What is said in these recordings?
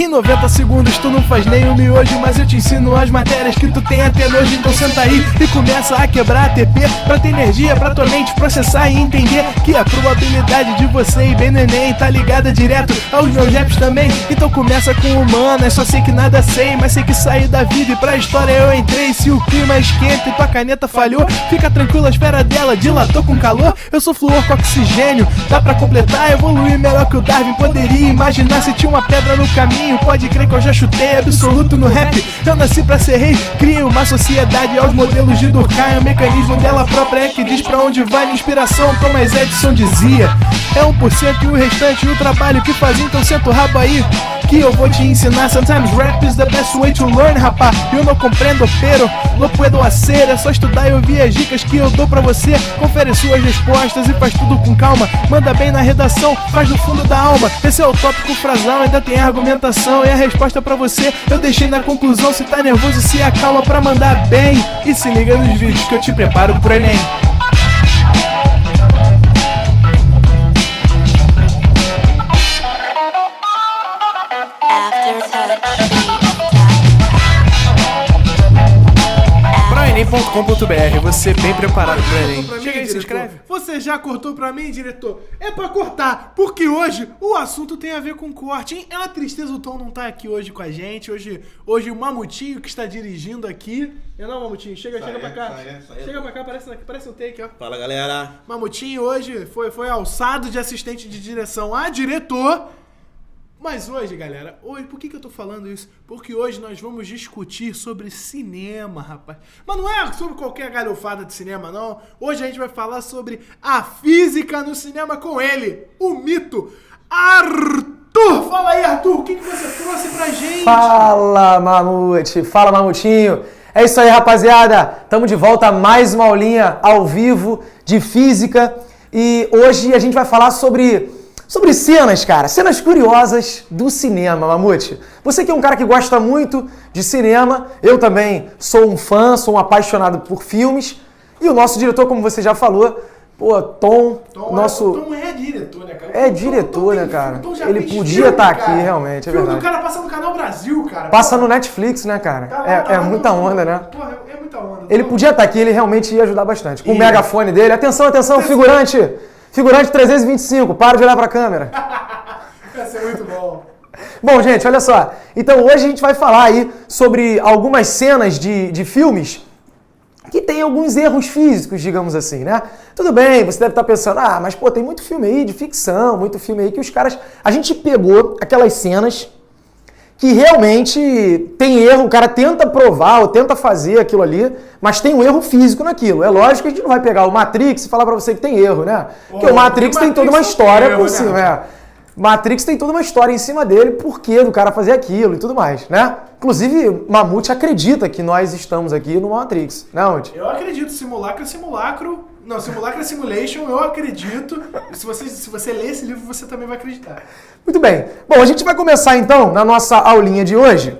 Em 90 segundos tu não faz nem um miojo, mas eu te ensino as matérias que tu tem até nojo. Então senta aí e começa a quebrar a TP pra ter energia pra tua mente processar e entender que a probabilidade de você ir bem no Enem tá ligada direto aos meus raps também. Então começa com humanas, só sei que nada sei, mas sei que saí da vida e pra história eu entrei. Se o clima esquenta e tua caneta falhou, fica tranquilo, a esfera dela dilatou com calor. Eu sou flúor com oxigênio, dá pra completar, evoluir melhor que o Darwin poderia imaginar. Se tinha uma pedra no caminho, pode crer que eu já chutei absoluto no rap. Eu nasci pra ser rei, cria uma sociedade aos modelos de Durkheim. O mecanismo dela própria é que diz pra onde vai minha inspiração. Thomas Edison dizia, é 1% e o restante o trabalho que faz. Então senta o rabo aí que eu vou te ensinar. Sometimes rap is the best way to learn, rapá. Eu não compreendo, pero não puedo hacer. É só estudar e ouvir as dicas que eu dou pra você. Confere suas respostas e faz tudo com calma. Manda bem na redação, faz do fundo da alma. Esse é o tópico frasal, ainda tem argumentação. E a resposta pra você eu deixei na conclusão. Se tá nervoso, se acalma pra mandar bem. E se liga nos vídeos que eu te preparo pro Enem. Enem.com.br, você bem preparado pro Enem. Chega aí, se inscreve. Você já cortou pra mim, diretor? É pra cortar, porque hoje o assunto tem a ver com corte, hein? É uma tristeza o Tom não tá aqui hoje com a gente. Hoje o Mamutinho que está dirigindo aqui. Não, Mamutinho, chega pra cá. Chega pra cá, parece um take, ó. Fala, galera. Mamutinho hoje foi alçado de assistente de direção a diretor. Mas hoje, galera, por que eu tô falando isso? Porque hoje nós vamos discutir sobre cinema, rapaz. Mas não é sobre qualquer galhofada de cinema, não. Hoje a gente vai falar sobre a física no cinema com ele, o mito Arthur. Fala aí, Arthur, o que você trouxe pra gente? Fala, Mamute. Fala, Mamutinho. É isso aí, rapaziada. Tamo de volta a mais uma aulinha ao vivo de física. E hoje a gente vai falar sobre cenas, cara, cenas curiosas do cinema, Mamute. Você que é um cara que gosta muito de cinema, eu também sou um fã, sou um apaixonado por filmes. E o nosso diretor, como você já falou, Tom nosso... Tom é diretor, né, cara? É diretor, né, cara? Ele podia estar aqui, realmente, é verdade. O cara passa no Canal Brasil, cara. Passa no Netflix, né, cara? É muita onda, né? Porra, é muita onda. Ele podia estar aqui, ele realmente ia ajudar bastante. Com o megafone dele. Atenção, figurante! Figurante 325, para de olhar pra câmera. Vai ser muito bom. Bom, gente, olha só. Então, hoje a gente vai falar aí sobre algumas cenas de filmes que tem alguns erros físicos, digamos assim, né? Tudo bem, você deve estar pensando, mas tem muito filme aí de ficção, muito filme aí que os caras... A gente pegou aquelas cenas que realmente tem erro, o cara tenta provar ou tenta fazer aquilo ali, mas tem um erro físico naquilo. É lógico que a gente não vai pegar o Matrix e falar pra você que tem erro, né? Porque o Matrix tem toda uma história por cima, né? Matrix tem toda uma história em cima dele, porquê do cara fazer aquilo e tudo mais, né? Inclusive, Mamute acredita que nós estamos aqui no Matrix, né, Mamute? Eu acredito, simulacro é simulacro. Não, simulacro é simulation, eu acredito. Se você ler esse livro, você também vai acreditar. Muito bem. Bom, a gente vai começar então, na nossa aulinha de hoje.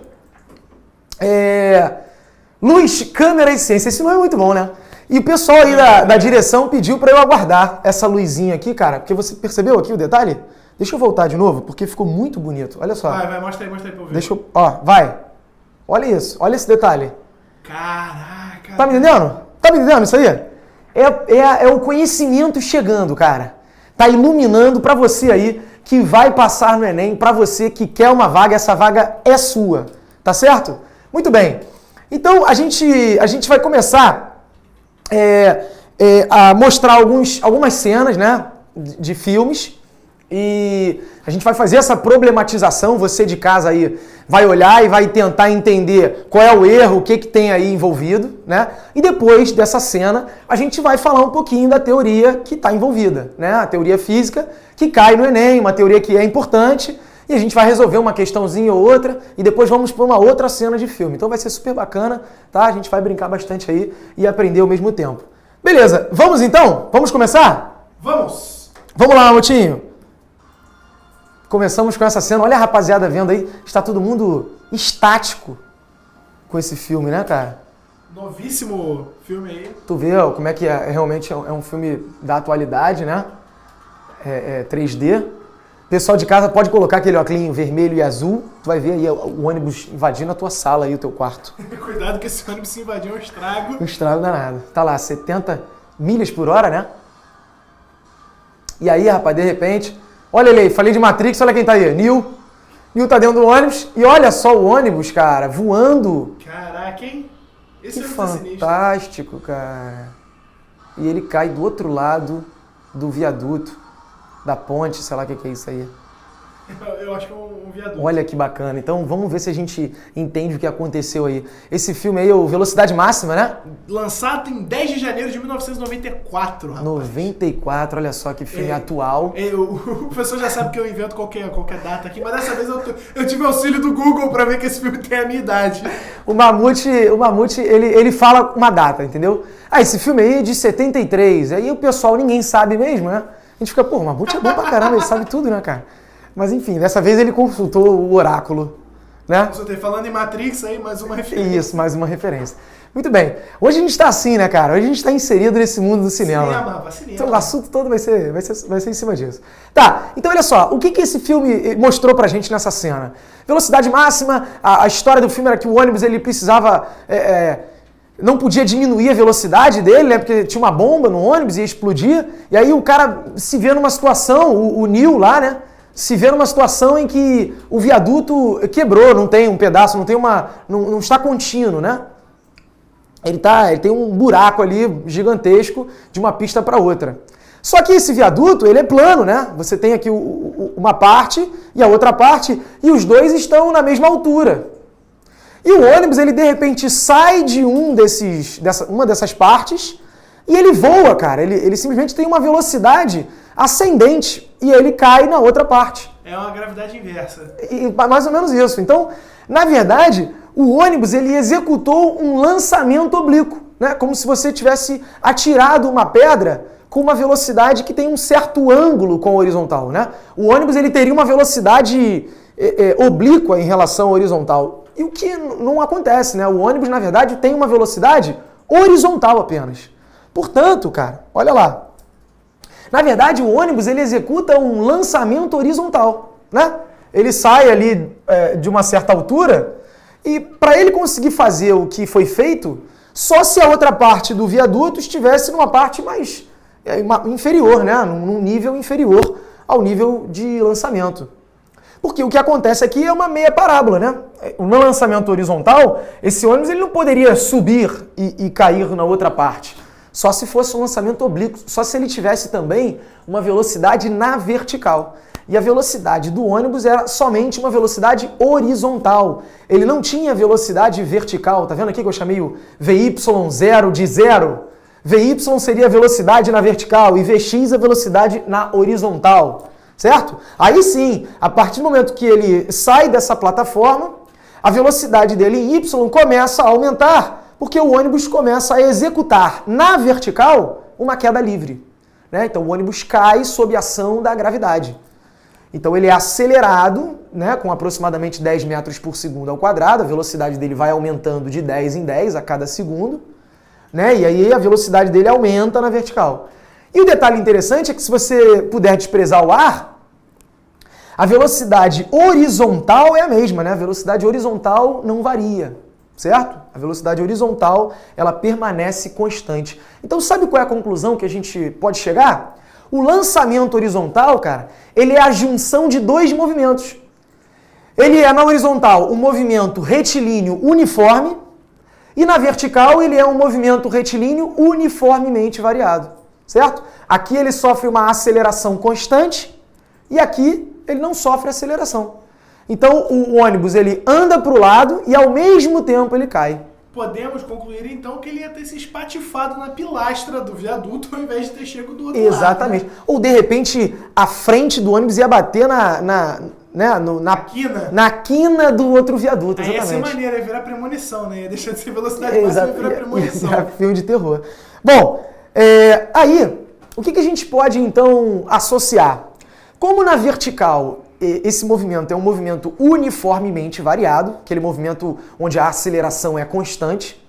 Luz, câmera e ciência. Esse nome é muito bom, né? E o pessoal aí da direção pediu pra eu aguardar essa luzinha aqui, cara, porque você percebeu aqui o detalhe? Deixa eu voltar de novo, porque ficou muito bonito. Olha só. Vai, mostra aí pra eu ver. Deixa eu... vai. Olha isso, olha esse detalhe. Caraca. Tá me entendendo? Tá me entendendo isso aí? É o conhecimento chegando, cara. Tá iluminando pra você aí que vai passar no Enem, pra você que quer uma vaga, essa vaga é sua. Tá certo? Muito bem. Então, a gente vai começar a mostrar algumas cenas, né, de filmes. E a gente vai fazer essa problematização, você de casa aí vai olhar e vai tentar entender qual é o erro, o que tem aí envolvido, né? E depois dessa cena, a gente vai falar um pouquinho da teoria que está envolvida, né? A teoria física que cai no Enem, uma teoria que é importante, e a gente vai resolver uma questãozinha ou outra, e depois vamos para uma outra cena de filme. Então vai ser super bacana, tá? A gente vai brincar bastante aí e aprender ao mesmo tempo. Beleza, vamos então? Vamos começar? Vamos! Vamos lá, Mamutinho! Começamos com essa cena. Olha a rapaziada vendo aí. Está todo mundo estático com esse filme, né, cara? Novíssimo filme aí. Tu vê como é que realmente é um filme da atualidade, né? 3D. Pessoal de casa pode colocar aquele óculos vermelho e azul, tu vai ver aí o ônibus invadindo a tua sala aí, o teu quarto. Cuidado que esse ônibus se invadir é um estrago. Um estrago danado. Tá lá, 70 milhas por hora, né? E aí, rapaz, de repente... Olha ele aí, falei de Matrix, olha quem tá aí, Neo. Neo tá dentro do ônibus e olha só o ônibus, cara, voando. Caraca, hein? Esse Que ônibus é sinistro. fantástico, cara. E ele cai do outro lado do viaduto, da ponte, sei lá o que é isso aí. Eu acho que é um viaduto. Olha que bacana. Então vamos ver se a gente entende o que aconteceu aí. Esse filme aí, o Velocidade Máxima, né? Lançado em 10 de janeiro de 1994, rapaz. 94, olha só que filme atual. O professor já sabe que eu invento qualquer data aqui, mas dessa vez eu tive auxílio do Google pra ver que esse filme tem a minha idade. O Mamute, ele fala uma data, entendeu? Ah, esse filme aí é de 73. Aí o pessoal, ninguém sabe mesmo, né? A gente fica, pô, o Mamute é bom pra caramba, ele sabe tudo, né, cara? Mas enfim, dessa vez ele consultou o oráculo, né? Falando em Matrix aí, mais uma referência. Isso, mais uma referência. Muito bem. Hoje a gente tá assim, né, cara? Hoje a gente tá inserido nesse mundo do cinema. Cinema. Então o assunto todo vai ser em cima disso. Tá, então olha só, o que esse filme mostrou pra gente nessa cena? Velocidade máxima, a história do filme era que o ônibus ele precisava... não podia diminuir a velocidade dele, né? Porque tinha uma bomba no ônibus e ia explodir. E aí o cara se vê numa situação, o Neo lá, né? Se vê numa situação em que o viaduto quebrou, não tem um pedaço, não está contínuo, né? Ele tem um buraco ali gigantesco de uma pista para outra. Só que esse viaduto, ele é plano, né? Você tem aqui uma parte e a outra parte e os dois estão na mesma altura. E o ônibus, ele de repente sai de uma dessas partes e ele voa, cara. Ele simplesmente tem uma velocidade ascendente e ele cai na outra parte. É uma gravidade inversa. Mais ou menos isso. Então, na verdade, o ônibus ele executou um lançamento oblíquo, né? Como se você tivesse atirado uma pedra com uma velocidade que tem um certo ângulo com a horizontal, né? O ônibus ele teria uma velocidade oblíqua em relação à horizontal. E o que não acontece, né? O ônibus, na verdade, tem uma velocidade horizontal apenas. Portanto, cara, olha lá. Na verdade, o ônibus ele executa um lançamento horizontal, né? Ele sai ali de uma certa altura e para ele conseguir fazer o que foi feito, só se a outra parte do viaduto estivesse numa parte mais inferior, né? Num nível inferior ao nível de lançamento. Porque o que acontece aqui é uma meia parábola, né? No lançamento horizontal, esse ônibus ele não poderia subir e cair na outra parte. Só se fosse um lançamento oblíquo, só se ele tivesse também uma velocidade na vertical. E a velocidade do ônibus era somente uma velocidade horizontal. Ele não tinha velocidade vertical. Tá vendo aqui que eu chamei o VY0 de zero? VY seria a velocidade na vertical e VX a velocidade na horizontal. Certo? Aí sim, a partir do momento que ele sai dessa plataforma, a velocidade dele em Y começa a aumentar, porque o ônibus começa a executar na vertical uma queda livre. Né? Então o ônibus cai sob a ação da gravidade. Então ele é acelerado, né, com aproximadamente 10 metros por segundo ao quadrado, a velocidade dele vai aumentando de 10 em 10 a cada segundo, né? E aí a velocidade dele aumenta na vertical. E o detalhe interessante é que se você puder desprezar o ar, a velocidade horizontal é a mesma, né? A velocidade horizontal não varia, certo? A velocidade horizontal, ela permanece constante. Então sabe qual é a conclusão que a gente pode chegar? O lançamento horizontal, cara, ele é a junção de dois movimentos. Ele é, na horizontal, um movimento retilíneo uniforme e na vertical ele é um movimento retilíneo uniformemente variado, certo? Aqui ele sofre uma aceleração constante e aqui ele não sofre aceleração. Então o ônibus ele anda para o lado e ao mesmo tempo ele cai. Podemos concluir então que ele ia ter se espatifado na pilastra do viaduto ao invés de ter chego do outro Exatamente. lado. Né? Ou de repente a frente do ônibus ia bater na quina do outro viaduto. Aí Exatamente. ia ser maneiro, ia virar premonição, né? Ia deixar de ser velocidade máxima e virar premonição. Ia filme de terror. Bom, aí, o que a gente pode então associar? Como na vertical esse movimento é um movimento uniformemente variado, aquele movimento onde a aceleração é constante,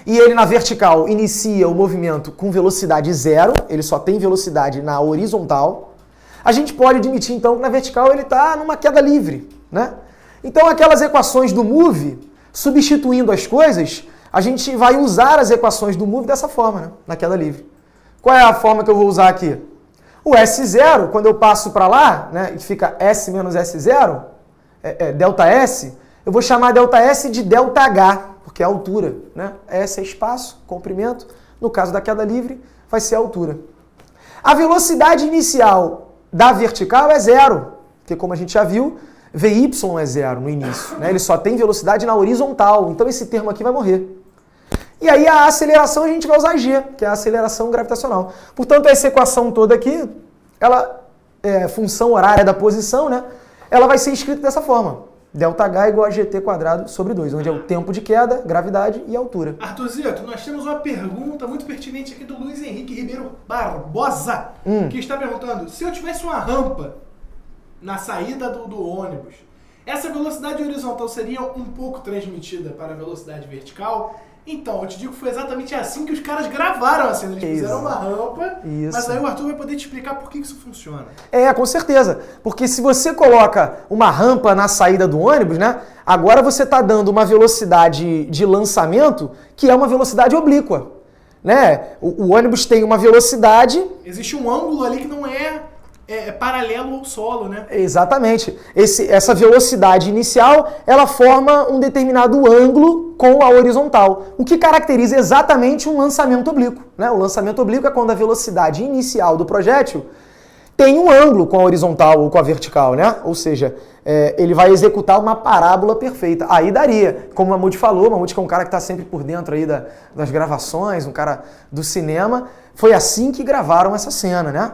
e ele na vertical inicia o movimento com velocidade zero, ele só tem velocidade na horizontal. a gente pode admitir então que na vertical ele está numa queda livre, né? Então aquelas equações do move, substituindo as coisas, a gente vai usar as equações do move dessa forma, né? Na queda livre. Qual é a forma que eu vou usar aqui? O S0, quando eu passo para lá, né, e fica S menos S0, delta S, eu vou chamar delta S de delta H, porque é a altura, né? S é espaço, comprimento. No caso da queda livre, vai ser a altura. A velocidade inicial da vertical é zero, porque como a gente já viu, Vy é zero no início, né? Ele só tem velocidade na horizontal, então esse termo aqui vai morrer. E aí a aceleração a gente vai usar G, que é a aceleração gravitacional. Portanto, essa equação toda aqui, ela função horária da posição, né? Ela vai ser escrita dessa forma. ΔH igual a GT² sobre 2, onde é o tempo de queda, gravidade e altura. Arthuzito, nós temos uma pergunta muito pertinente aqui do Luiz Henrique Ribeiro Barbosa, que está perguntando, se eu tivesse uma rampa na saída do ônibus, essa velocidade horizontal seria um pouco transmitida para a velocidade vertical? Então, eu te digo que foi exatamente assim que os caras gravaram a cena. Eles fizeram uma rampa, mas aí o Arthur vai poder te explicar por que isso funciona. Com certeza. Porque se você coloca uma rampa na saída do ônibus, né? Agora você está dando uma velocidade de lançamento que é uma velocidade oblíqua, né? O ônibus tem uma velocidade... Existe um ângulo ali que não é paralelo ao solo, né? Exatamente. Essa velocidade inicial, ela forma um determinado ângulo com a horizontal, o que caracteriza exatamente um lançamento oblíquo, né? O lançamento oblíquo é quando a velocidade inicial do projétil tem um ângulo com a horizontal ou com a vertical, né? Ou seja, ele vai executar uma parábola perfeita. Aí daria, como o Mamute falou, o Mamute que é um cara que está sempre por dentro aí das gravações, um cara do cinema, foi assim que gravaram essa cena, né?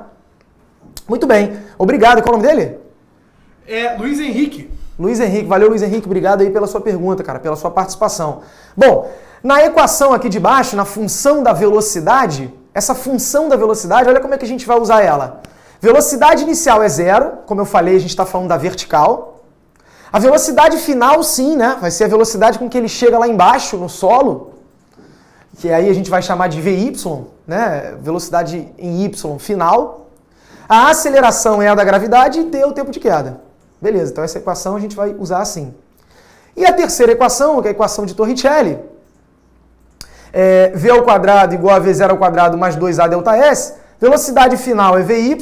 Muito bem. Obrigado. Qual é o nome dele? Luiz Henrique. Luiz Henrique. Valeu, Luiz Henrique. Obrigado aí pela sua pergunta, cara, pela sua participação. Bom, na equação aqui de baixo, na função da velocidade, essa função da velocidade, olha como é que a gente vai usar ela. Velocidade inicial é zero, como eu falei, a gente está falando da vertical. A velocidade final, sim, né? Vai ser a velocidade com que ele chega lá embaixo, no solo, que aí a gente vai chamar de Vy, né? Velocidade em Y final. A aceleração é a da gravidade e T é o tempo de queda. Beleza, então essa equação a gente vai usar assim. E a terceira equação, que é a equação de Torricelli, V ao quadrado igual a V0 ao quadrado mais 2A delta S, velocidade final é Vy,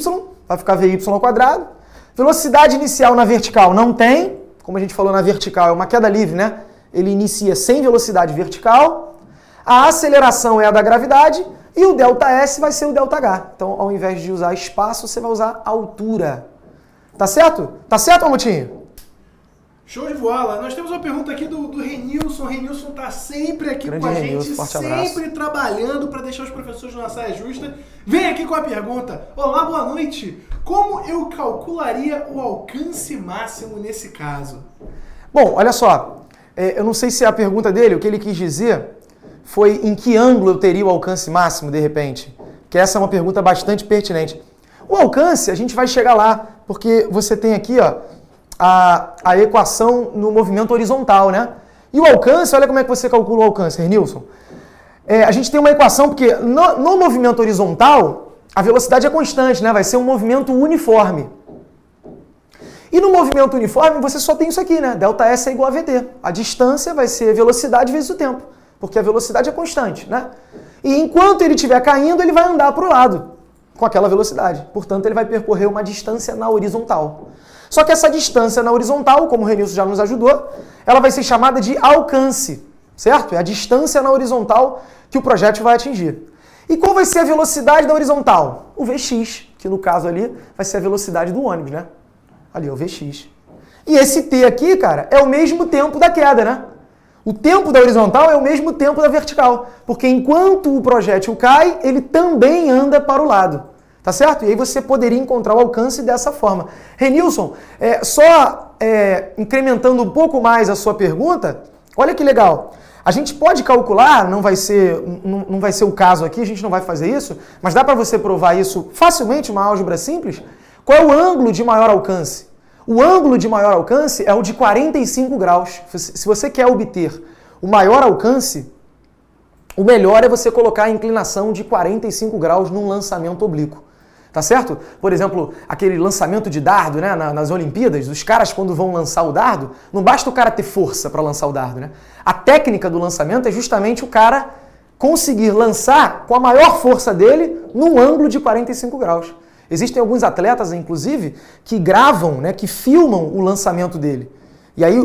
vai ficar Vy ao quadrado. Velocidade inicial na vertical não tem, como a gente falou na vertical é uma queda livre, né? Ele inicia sem velocidade vertical. A aceleração é a da gravidade. E o ΔS vai ser o ΔH. Então, ao invés de usar espaço, você vai usar altura. Tá certo? Tá certo, Mamutinho? Show de bola. Nós temos uma pergunta aqui do Renilson. O Renilson tá sempre aqui com a gente, sempre trabalhando para deixar os professores na saia justa. Vem aqui com a pergunta. Olá, boa noite. Como eu calcularia o alcance máximo nesse caso? Bom, olha só. Eu não sei se é a pergunta dele, o que ele quis dizer foi em que ângulo eu teria o alcance máximo, de repente? Que essa é uma pergunta bastante pertinente. O alcance, a gente vai chegar lá, porque você tem aqui ó, a equação no movimento horizontal, né? E o alcance, olha como é que você calcula o alcance, Renilson. A gente tem uma equação, porque no movimento horizontal, a velocidade é constante, né? Vai ser um movimento uniforme. E no movimento uniforme, você só tem isso aqui, né? ΔS é igual a VT. A distância vai ser velocidade vezes o tempo. Porque a velocidade é constante, né? E enquanto ele estiver caindo, ele vai andar para o lado com aquela velocidade. Portanto, ele vai percorrer uma distância na horizontal. Só que essa distância na horizontal, como o Renilson já nos ajudou, ela vai ser chamada de alcance, certo? É a distância na horizontal que o projétil vai atingir. E qual vai ser a velocidade da horizontal? O Vx, que no caso ali vai ser a velocidade do ônibus, né? Ali, o Vx. E esse T aqui, cara, é o mesmo tempo da queda, né? O tempo da horizontal é o mesmo tempo da vertical, porque enquanto o projétil cai, ele também anda para o lado, tá certo? E aí você poderia encontrar o alcance dessa forma. Renilson, incrementando um pouco mais a sua pergunta, olha que legal. A gente pode calcular, não vai ser o caso aqui, a gente não vai fazer isso, mas dá para você provar isso facilmente, uma álgebra simples. Qual é o ângulo de maior alcance? O ângulo de maior alcance é o de 45 graus. Se você quer obter o maior alcance, o melhor é você colocar a inclinação de 45 graus num lançamento oblíquo. Tá certo? Por exemplo, aquele lançamento de dardo, né, nas Olimpíadas, os caras quando vão lançar o dardo, não basta o cara ter força para lançar o dardo, né? A técnica do lançamento é justamente o cara conseguir lançar com a maior força dele num ângulo de 45 graus. Existem alguns atletas, inclusive, que gravam, né, que filmam o lançamento dele. E aí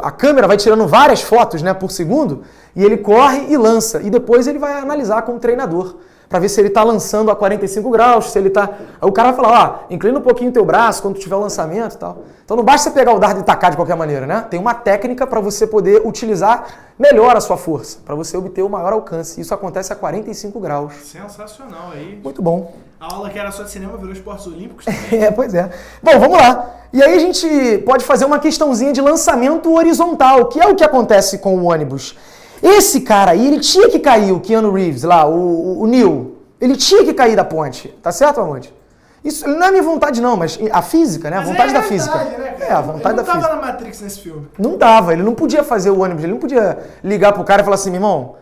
a câmera vai tirando várias fotos, né, por segundo, e ele corre e lança. E depois ele vai analisar com o treinador, para ver se ele está lançando a 45 graus, se ele está... Aí o cara vai falar, ó, inclina um pouquinho o teu braço quando tiver o lançamento e tal. Então não basta você pegar o dardo e tacar de qualquer maneira, né? Tem uma técnica para você poder utilizar melhor a sua força, para você obter o maior alcance. Isso acontece a 45 graus. Sensacional aí. Muito bom. A aula que era só de cinema virou esportes olímpicos também. Pois é. Bom, vamos lá. E aí a gente pode fazer uma questãozinha de lançamento horizontal, que é o que acontece com o ônibus. Esse cara aí, ele tinha que cair, o Keanu Reeves lá, o Neil. Ele tinha que cair da ponte. Tá certo, Amonte? Isso não é minha vontade não, mas a física, né? A vontade da física. Né, a vontade da física. Ele não tava na Matrix nesse filme. Não tava, ele não podia fazer o ônibus, ele não podia ligar pro cara e falar assim, meu irmão,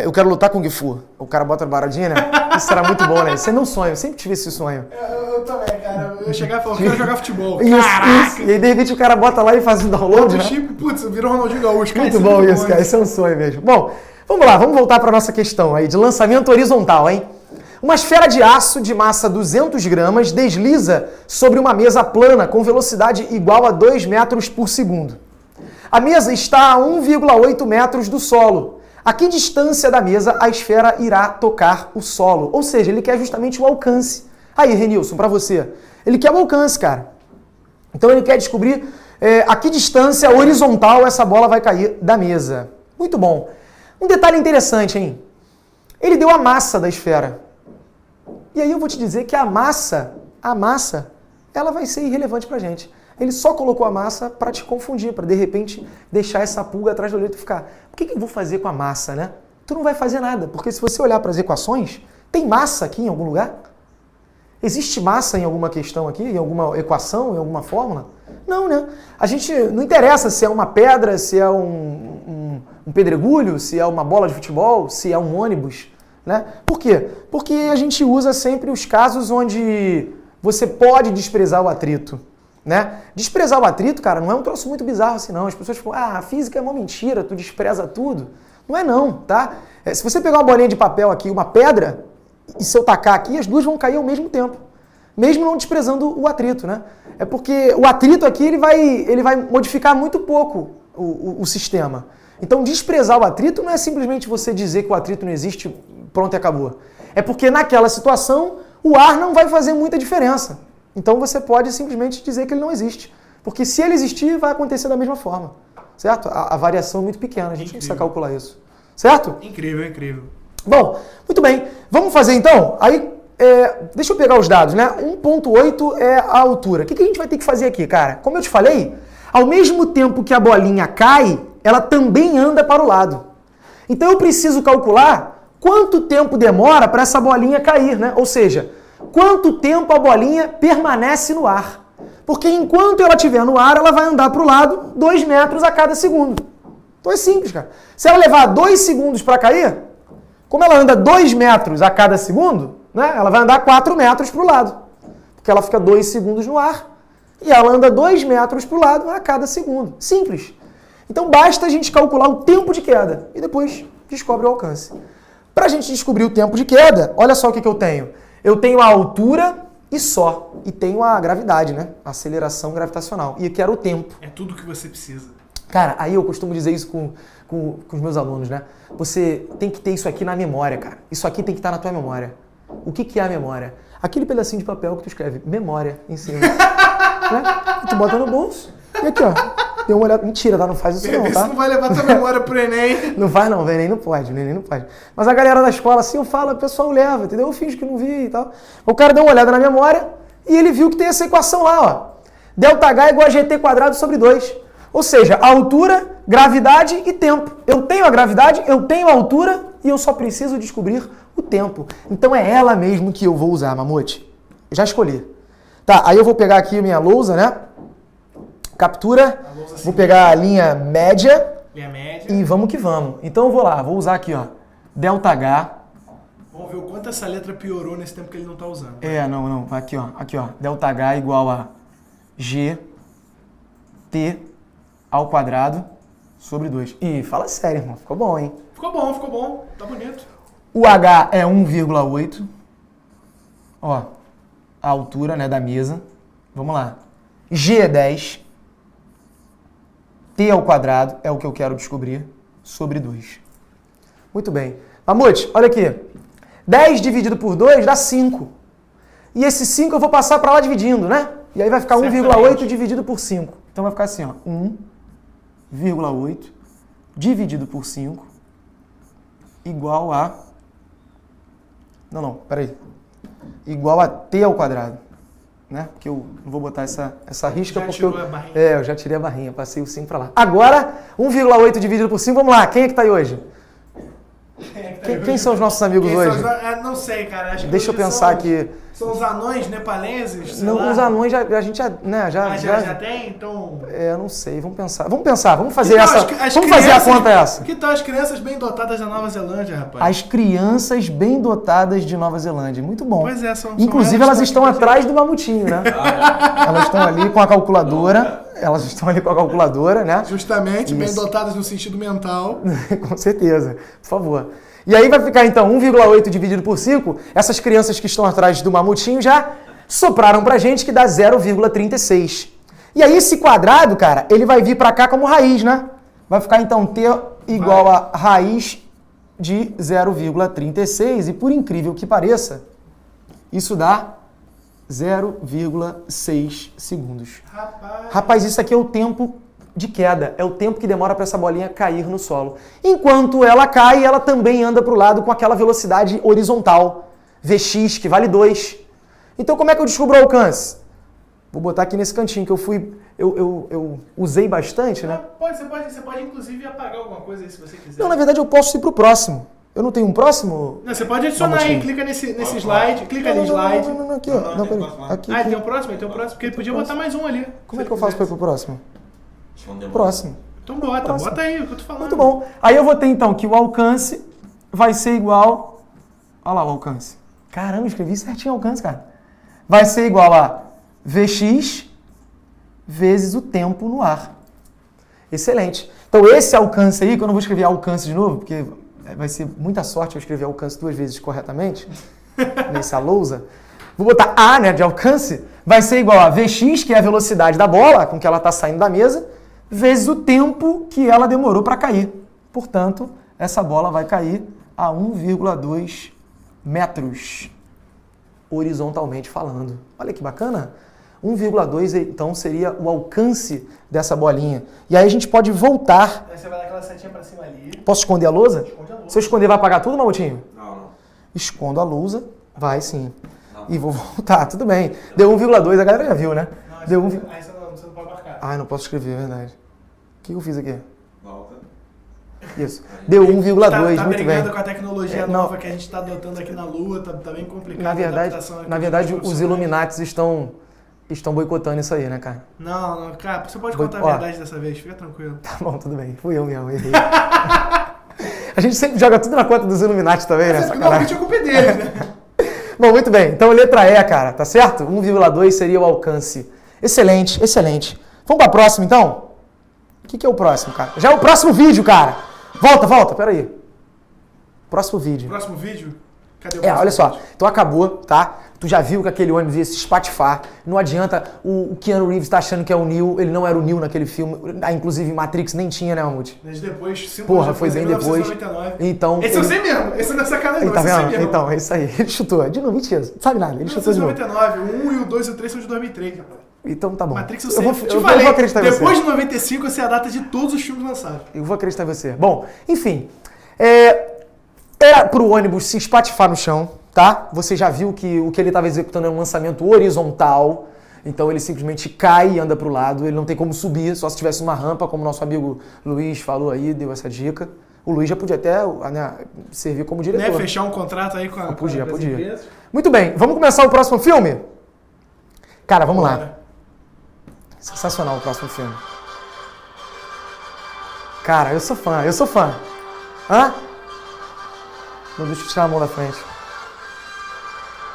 eu quero lutar com o Gifu. O cara bota a baradinha, né? Isso era muito bom, né? Isso é meu sonho, eu sempre tive esse sonho. Eu também, cara. Eu chegava e falava, eu quero jogar futebol. Isso. E aí, de repente, o cara bota lá e faz o download, né? Chip, putz, virou Ronaldinho Gaúcho. Muito bom isso, cara. Isso é um sonho mesmo. Bom, vamos lá, vamos voltar para nossa questão aí de lançamento horizontal, hein? Uma esfera de aço de massa 200 gramas desliza sobre uma mesa plana com velocidade igual a 2 metros por segundo. A mesa está a 1,8 metros do solo. A que distância da mesa a esfera irá tocar o solo? Ou seja, ele quer justamente o alcance. Aí, Renilson, para você. Ele quer o alcance, cara. Então ele quer descobrir a que distância horizontal essa bola vai cair da mesa. Muito bom. Um detalhe interessante, hein? Ele deu a massa da esfera. E aí eu vou te dizer que a massa, ela vai ser irrelevante pra gente. Ele só colocou a massa para te confundir, para de repente deixar essa pulga atrás do olho e ficar. O que eu vou fazer com a massa, né? Tu não vai fazer nada, porque se você olhar para as equações, tem massa aqui em algum lugar? Existe massa em alguma questão aqui, em alguma equação, em alguma fórmula? Não, né? A gente não interessa se é uma pedra, se é um pedregulho, se é uma bola de futebol, se é um ônibus, né? Por quê? Porque a gente usa sempre os casos onde você pode desprezar o atrito, né? Desprezar o atrito, cara, não é um troço muito bizarro assim não. As pessoas falam, a física é uma mentira, tu despreza tudo. Não é não, tá? Se você pegar uma bolinha de papel aqui, uma pedra, e se eu tacar aqui, as duas vão cair ao mesmo tempo. Mesmo não desprezando o atrito, né? É porque o atrito aqui, ele vai modificar muito pouco o sistema. Então, desprezar o atrito não é simplesmente você dizer que o atrito não existe, pronto e acabou. É porque naquela situação, o ar não vai fazer muita diferença. Então, você pode simplesmente dizer que ele não existe. Porque se ele existir, vai acontecer da mesma forma. Certo? A variação é muito pequena, a gente não precisa calcular isso. Certo? Incrível, incrível. Bom, muito bem. Vamos fazer então? Aí, deixa eu pegar os dados, né? 1,8 é a altura. O que a gente vai ter que fazer aqui, cara? Como eu te falei, ao mesmo tempo que a bolinha cai, ela também anda para o lado. Então eu preciso calcular quanto tempo demora para essa bolinha cair, né? Ou seja, quanto tempo a bolinha permanece no ar. Porque enquanto ela estiver no ar, ela vai andar para o lado 2 metros a cada segundo. Então é simples, cara. Se ela levar 2 segundos para cair, como ela anda 2 metros a cada segundo, né? Ela vai andar 4 metros para o lado. Porque ela fica 2 segundos no ar e ela anda 2 metros para o lado a cada segundo. Simples. Então basta a gente calcular o tempo de queda e depois descobre o alcance. Para a gente descobrir o tempo de queda, olha só o que eu tenho. Eu tenho a altura e só. E tenho a gravidade, né? A aceleração gravitacional. E eu quero o tempo. É tudo que você precisa. Cara, aí eu costumo dizer isso com os meus alunos, né? Você tem que ter isso aqui na memória, cara. Isso aqui tem que estar na tua memória. O que é a memória? Aquele pedacinho de papel que tu escreve memória em cima. Né? E tu bota no bolso e aqui, ó. Dê uma olhada. Mentira, tá? Não faz isso não, tá? Isso não vai levar tua memória pro Enem. Não vai não, o Enem não pode, o Enem não pode. Mas a galera da escola, assim, eu falo, o pessoal leva, entendeu? Eu finjo que não vi e tal. O cara deu uma olhada na memória e ele viu que tem essa equação lá, ó. ΔH igual a GT² sobre 2. Ou seja, altura, gravidade e tempo. Eu tenho a gravidade, eu tenho a altura e eu só preciso descobrir o tempo. Então é ela mesmo que eu vou usar, Mamute. Já escolhi. Tá, aí eu vou pegar aqui a minha lousa, né? Captura, vou pegar a linha média Linha média. e vamos que vamos. Então eu vou lá, vou usar aqui, ó, ΔH Vamos ver o quanto essa letra piorou nesse tempo que ele não tá usando. Não. Aqui, ó. Delta H igual a G T ao quadrado sobre 2. Ih, fala sério, irmão. Ficou bom, hein? Ficou bom. Tá bonito. O H é 1,8. Ó, a altura, né, da mesa. Vamos lá. G é 10. T ao quadrado é o que eu quero descobrir sobre 2. Muito bem. Mamute, olha aqui. 10 dividido por 2 dá 5. E esse 5 eu vou passar para lá dividindo, né? E aí vai ficar 1,8 dividido por 5. Então vai ficar assim, ó. 1,8 dividido por 5 igual a... Não, peraí. Igual a T ao quadrado. Né? Porque eu não vou botar essa risca Já porque tirou a barrinha. eu já tirei a barrinha, passei o 5 para lá. Agora, 1,8 dividido por 5, vamos lá. Quem é que tá aí hoje? Quem são os nossos amigos hoje? Não sei, cara. Acho que Deixa eu hoje pensar aqui. São os anões nepalenses? sei Não, lá. os anões a gente já tem? Então... eu não sei, vamos pensar, vamos fazer Então, essa, vamos fazer a conta essa. Que tal as crianças bem dotadas da Nova Zelândia, rapaz? As crianças bem dotadas de Nova Zelândia, muito bom. Pois é, são Inclusive elas estão atrás do mamutinho, né? Elas estão ali com a calculadora, né? Justamente, bem Isso. dotadas no sentido mental. Com certeza, por favor. E aí vai ficar então 1,8 dividido por 5, essas crianças que estão atrás do mamutinho já sopraram pra gente que dá 0,36. E aí esse quadrado, cara, ele vai vir pra cá como raiz, né? Vai ficar então T igual a raiz de 0,36 e por incrível que pareça, isso dá 0,6 segundos. Rapaz, isso aqui é o tempo de queda, é o tempo que demora para essa bolinha cair no solo. Enquanto ela cai, ela também anda para o lado com aquela velocidade horizontal, Vx, que vale 2. Então como é que eu descubro o alcance? Vou botar aqui nesse cantinho que eu usei bastante, né? Você pode inclusive apagar alguma coisa aí se você quiser. Não, na verdade eu posso ir pro próximo. Eu não tenho um próximo? Não, você pode adicionar aí, clica nesse slide, clica ali em slide. Não, aqui, ó. Não, peraí. Aqui. Ah, tem o próximo, porque ele podia botar mais um ali. Como é que eu faço para ir pro próximo? Próximo. Então bota aí o que eu tô falando. Muito bom. Aí eu vou ter então que o alcance vai ser igual... Olha lá o alcance. Caramba, escrevi certinho o alcance, cara. Vai ser igual a Vx vezes o tempo no ar. Excelente. Então esse alcance aí, que eu não vou escrever alcance de novo, porque vai ser muita sorte eu escrever alcance 2 vezes corretamente, nessa lousa. Vou botar A, né, de alcance, vai ser igual a Vx, que é a velocidade da bola com que ela está saindo da mesa, vezes o tempo que ela demorou para cair. Portanto, essa bola vai cair a 1,2 metros, horizontalmente falando. Olha que bacana. 1,2 então seria o alcance dessa bolinha. E aí a gente pode voltar. Aí você vai dar aquela setinha para cima ali. Posso esconder a lousa? Esconde a lousa. Se eu esconder, vai apagar tudo, Mamutinho? Não. Escondo a lousa, vai sim. E vou voltar, tudo bem. Deu 1,2, a galera já viu, né? Não, Deu aí você não pode marcar. Ah, não posso escrever, é verdade. O que eu fiz aqui? Volta. Isso. Deu 1,2, Tá muito bem. brigando com a tecnologia Não. nova que a gente está adotando aqui na Lua, tá bem complicado. Na a verdade, adaptação aqui na dos verdade os profissionais. Illuminatis estão boicotando isso aí, né, cara? Não, cara, você pode Vou- contar ó. a verdade dessa vez, fica tranquilo. Tá bom, tudo bem. Fui eu mesmo, errei. A gente sempre joga tudo na conta dos Illuminati também, né? Normalmente a culpa é deles, né? Bom, muito bem. Então, letra E, cara, tá certo? 1,2 seria o alcance. Excelente, excelente. Vamos pra próxima, então? O que é o próximo, cara? Já é o próximo vídeo, cara. Volta, peraí. Próximo vídeo. Próximo vídeo? Cadê o próximo Olha só. vídeo? Então acabou, tá? Tu já viu que aquele ônibus ia se espatifar. Não adianta o Keanu Reeves tá achando que é o Neo. Ele não era o Neo naquele filme. Inclusive, Matrix nem tinha, né, Mamute? Mas depois, 5 Porra, anos foi bem depois. 1999. Então, Esse eu sei mesmo, esse não é sacanagem, Tá esse eu sei vendo? mesmo. Então, é isso aí. Ele chutou. De novo, mentira. Não sabe nada. Ele chutou de novo. 1999, o 1 e o 2 e o 3 são de 2003, rapaz. Então tá bom. Matrix eu eu sei, vou, te eu falei, vou acreditar em você. depois de 95 eu sei a data de todos os filmes lançados. Eu vou acreditar em você. Bom, enfim. Pro ônibus se espatifar no chão, tá? Você já viu que o que ele estava executando é um lançamento horizontal. Então ele simplesmente cai e anda pro lado. Ele não tem como subir, só se tivesse uma rampa, como nosso amigo Luiz falou aí, deu essa dica. O Luiz já podia até, né, servir como diretor. Né? Fechar um contrato aí com a Podia. empresas. Muito bem, vamos começar o próximo filme? Cara, vamos lá. Sensacional o próximo filme. Cara, eu sou fã. Hã? Não deixa eu tirar a mão da frente.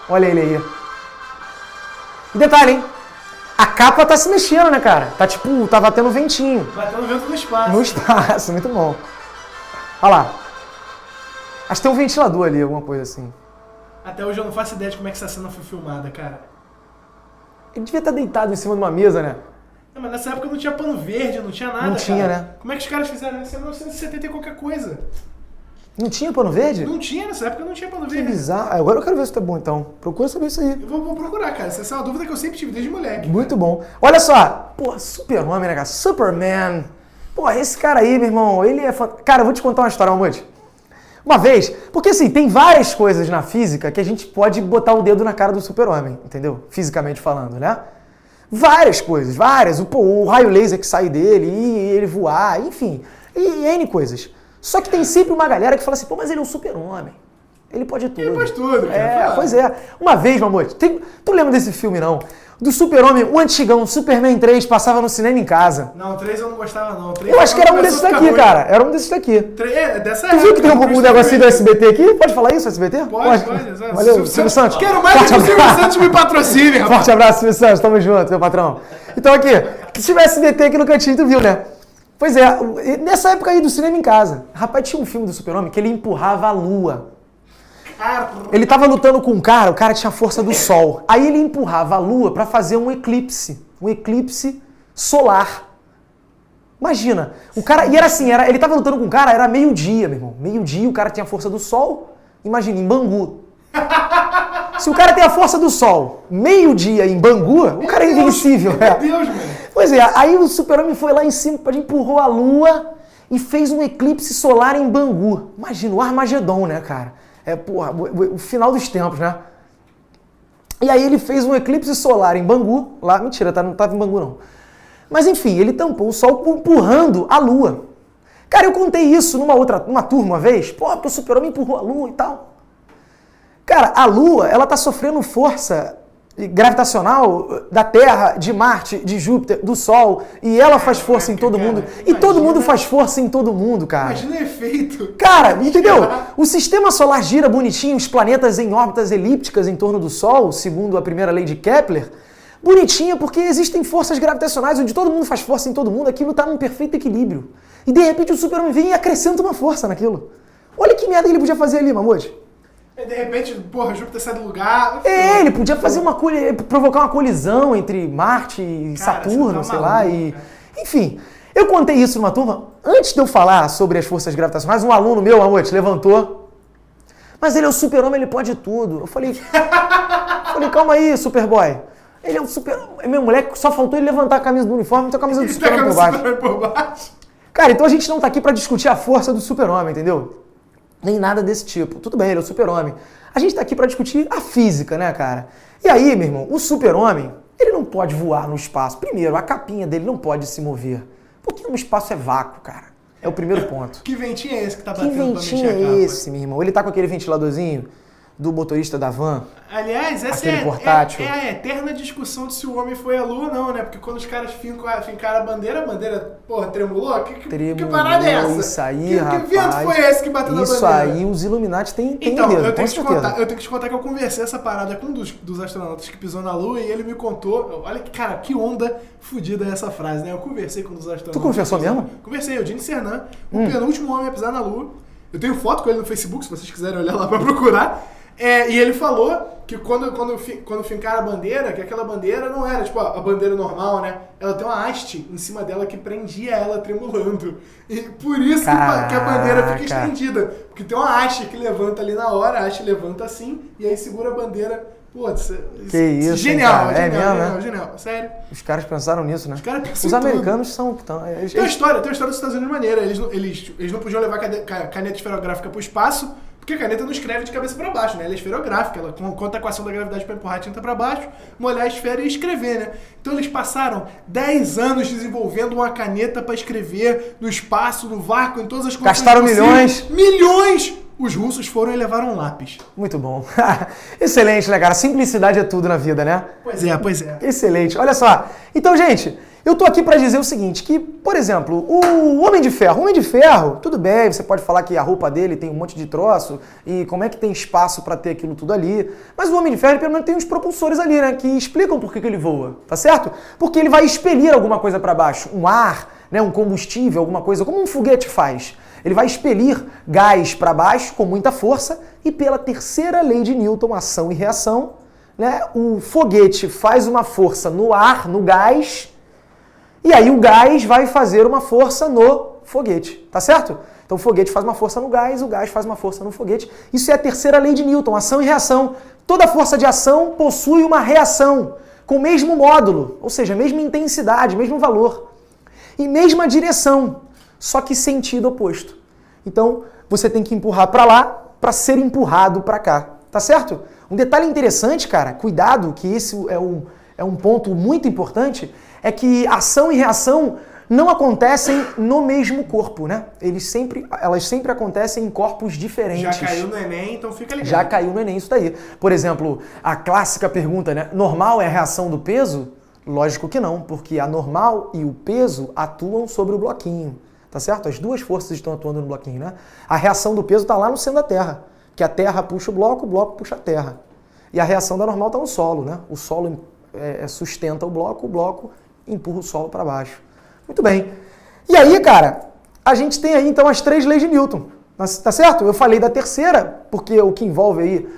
Olha ele aí. E detalhe, hein? A capa tá se mexendo, né, cara? Tá tipo, tá batendo ventinho. Batendo vento no espaço. No espaço, muito bom. Olha lá. Acho que tem um ventilador ali, alguma coisa assim. Até hoje eu não faço ideia de como é que essa cena foi filmada, cara. Ele devia estar deitado em cima de uma mesa, né? Não, mas nessa época não tinha pano verde, não tinha nada, Não tinha, cara. né? Como é que os caras fizeram isso? Em 1970 e qualquer coisa. Não tinha pano verde? Não tinha, nessa época não tinha pano Que verde. bizarro. Agora eu quero ver se tá bom, então. Procura saber isso aí. Eu vou procurar, cara. Essa é uma dúvida que eu sempre tive desde moleque. Muito bom. Olha só. Pô, super-homem, né, cara? Superman. Pô, esse cara aí, meu irmão, ele é... Cara, eu vou te contar uma história, Mamute. Uma vez, porque assim, tem várias coisas na física que a gente pode botar o dedo na cara do super-homem, entendeu? Fisicamente falando, né? Várias coisas, várias. O raio laser que sai dele, e ele voar, enfim. E N coisas. Só que tem sempre uma galera que fala assim, pô, mas ele é um super-homem. Ele pode tudo. Ele pode tudo, cara. É, pois é. Uma vez, Mamute, tu lembra desse filme, não? Do Super-Homem, o antigão, Superman 3, passava no cinema em casa. Não, 3 eu não gostava, não. 3 Eu acho que era um desses daqui, cara. Era um desses daqui. Dessa Tu viu que tem um negocinho do SBT aqui? Pode falar isso, SBT? Pode. Valeu, Silvio Santos. Quero mais que o Silvio Santos me patrocine, rapaz. Forte abraço, Silvio Santos. Tamo junto, meu patrão. Então aqui, se tiver SBT aqui no cantinho, tu viu, né? Pois é, nessa época aí do cinema em casa, rapaz, tinha um filme do Super-Homem que ele empurrava a lua. Ele tava lutando com um cara, o cara tinha a força do sol. Aí ele empurrava a lua pra fazer um eclipse solar. Imagina, o cara, e era assim, ele tava lutando com um cara, era meio-dia, meu irmão. Meio-dia, o cara tinha a força do sol, imagina, em Bangu. Se o cara tem a força do sol, meio-dia em Bangu, o cara é invencível. Meu Deus, mano. Pois é, aí o Super-Homem foi lá em cima, empurrou a lua e fez um eclipse solar em Bangu. Imagina, o Armagedon, né, cara? É, porra, o final dos tempos, né? E aí ele fez um eclipse solar em Bangu, lá, mentira, não estava em Bangu não. Mas enfim, ele tampou o sol empurrando a lua. Cara, eu contei isso numa turma uma vez, pô, porque o Super-Homem empurrou a lua e tal. Cara, a lua, ela tá sofrendo força gravitacional da Terra, de Marte, de Júpiter, do Sol, e ela faz força em todo mundo. E todo mundo faz força em todo mundo, cara. Imagina o efeito. Cara, entendeu? O sistema solar gira bonitinho, os planetas em órbitas elípticas em torno do Sol, segundo a primeira lei de Kepler. Bonitinho porque existem forças gravitacionais onde todo mundo faz força em todo mundo, aquilo tá num perfeito equilíbrio. E de repente o Super-Homem vem e acrescenta uma força naquilo. Olha que merda que ele podia fazer ali, Mamute. E de repente, porra, Júpiter sai do lugar. Ele podia fazer provocar uma colisão entre Marte e Saturno, sei lá. Enfim, eu contei isso numa turma. Antes de eu falar sobre as forças gravitacionais, um aluno meu, Mamute, levantou. Mas ele é o Super-Homem, ele pode tudo. Eu falei, calma aí, Superboy. Ele é um super... Meu moleque, só faltou ele levantar a camisa do uniforme e ter a camisa do Super-Homem por baixo. Cara, então a gente não tá aqui pra discutir a força do Super-Homem, entendeu? Nem nada desse tipo. Tudo bem, ele é o Super-Homem. A gente tá aqui pra discutir a física, né, cara? E aí, meu irmão, o Super-Homem, ele não pode voar no espaço. Primeiro, a capinha dele não pode se mover. Porque no espaço é vácuo, cara. É o primeiro ponto. Que ventinho é esse que tá Que batendo pra ventinho mexer a capa? é esse, meu irmão? Ele tá com aquele ventiladorzinho do motorista da van. Aliás, essa aquele portátil. é a eterna discussão de se o homem foi à lua ou não, né? Porque quando os caras fincaram a bandeira, porra, tremulou? Que parada é essa? Isso aí, rapaz. Que vento foi esse que bateu na bandeira? Isso aí, os Illuminati têm então, medo, eu tenho com que te contar que eu conversei essa parada com um dos astronautas que pisou na Lua e ele me contou, olha que, cara, que onda fodida é essa frase, né? Eu conversei com um dos astronautas. Tu conversou mesmo? Conversei, o Gene Cernan, o penúltimo homem a pisar na Lua. Eu tenho foto com ele no Facebook, se vocês quiserem olhar lá pra procurar. E ele falou que quando fincaram a bandeira, que aquela bandeira não era tipo a bandeira normal, né? Ela tem uma haste em cima dela que prendia ela tremulando. E por isso que a bandeira fica estendida. Porque tem uma haste que levanta ali na hora, a haste levanta assim, e aí segura a bandeira. Putz, que isso, genial, cara. Genial, sério. Os caras pensaram nisso, né? Os caras pensam Os americanos são... Tem uma história dos Estados Unidos maneira. Eles não podiam levar caneta esferográfica pro espaço, porque a caneta não escreve de cabeça para baixo, né? Ela é esferográfica, ela conta com a ação da gravidade para empurrar a tinta para baixo, molhar a esfera e escrever, né? Então eles passaram 10 anos desenvolvendo uma caneta para escrever no espaço, no vácuo, em todas as condições Gastaram possíveis. milhões. Milhões os russos foram e levaram um lápis. Muito bom. Excelente, né, cara? Simplicidade é tudo na vida, né? Pois é, pois é. Excelente. Olha só. Então, gente, eu tô aqui pra dizer o seguinte, que, por exemplo, o Homem de Ferro, tudo bem, você pode falar que a roupa dele tem um monte de troço e como é que tem espaço pra ter aquilo tudo ali, mas o Homem de Ferro, ele, pelo menos, tem uns propulsores ali, né, que explicam por que ele voa, tá certo? Porque ele vai expelir alguma coisa pra baixo, um ar, né, um combustível, alguma coisa, como um foguete faz. Ele vai expelir gás para baixo com muita força e pela terceira lei de Newton, ação e reação, né, o foguete faz uma força no ar, no gás, e aí o gás vai fazer uma força no foguete, tá certo? Então o foguete faz uma força no gás, o gás faz uma força no foguete. Isso é a terceira lei de Newton, ação e reação. Toda força de ação possui uma reação com o mesmo módulo, ou seja, mesma intensidade, mesmo valor e mesma direção, só que sentido oposto. Então, você tem que empurrar para lá para ser empurrado para cá, tá certo? Um detalhe interessante, cara, cuidado, que esse é um ponto muito importante, é que ação e reação não acontecem no mesmo corpo, né? Elas sempre acontecem em corpos diferentes. Já caiu no Enem, então fica ligado. Já caiu no Enem isso daí. Por exemplo, a clássica pergunta, né? Normal é a reação do peso? Lógico que não, porque a normal e o peso atuam sobre o bloquinho, tá certo? As duas forças estão atuando no bloquinho, né? A reação do peso está lá no centro da Terra, que a Terra puxa o bloco puxa a Terra. E a reação da normal está no solo, né? O solo sustenta o bloco empurra o solo para baixo. Muito bem. E aí, cara, a gente tem aí então as três leis de Newton, tá certo? Eu falei da terceira, porque o que envolve aí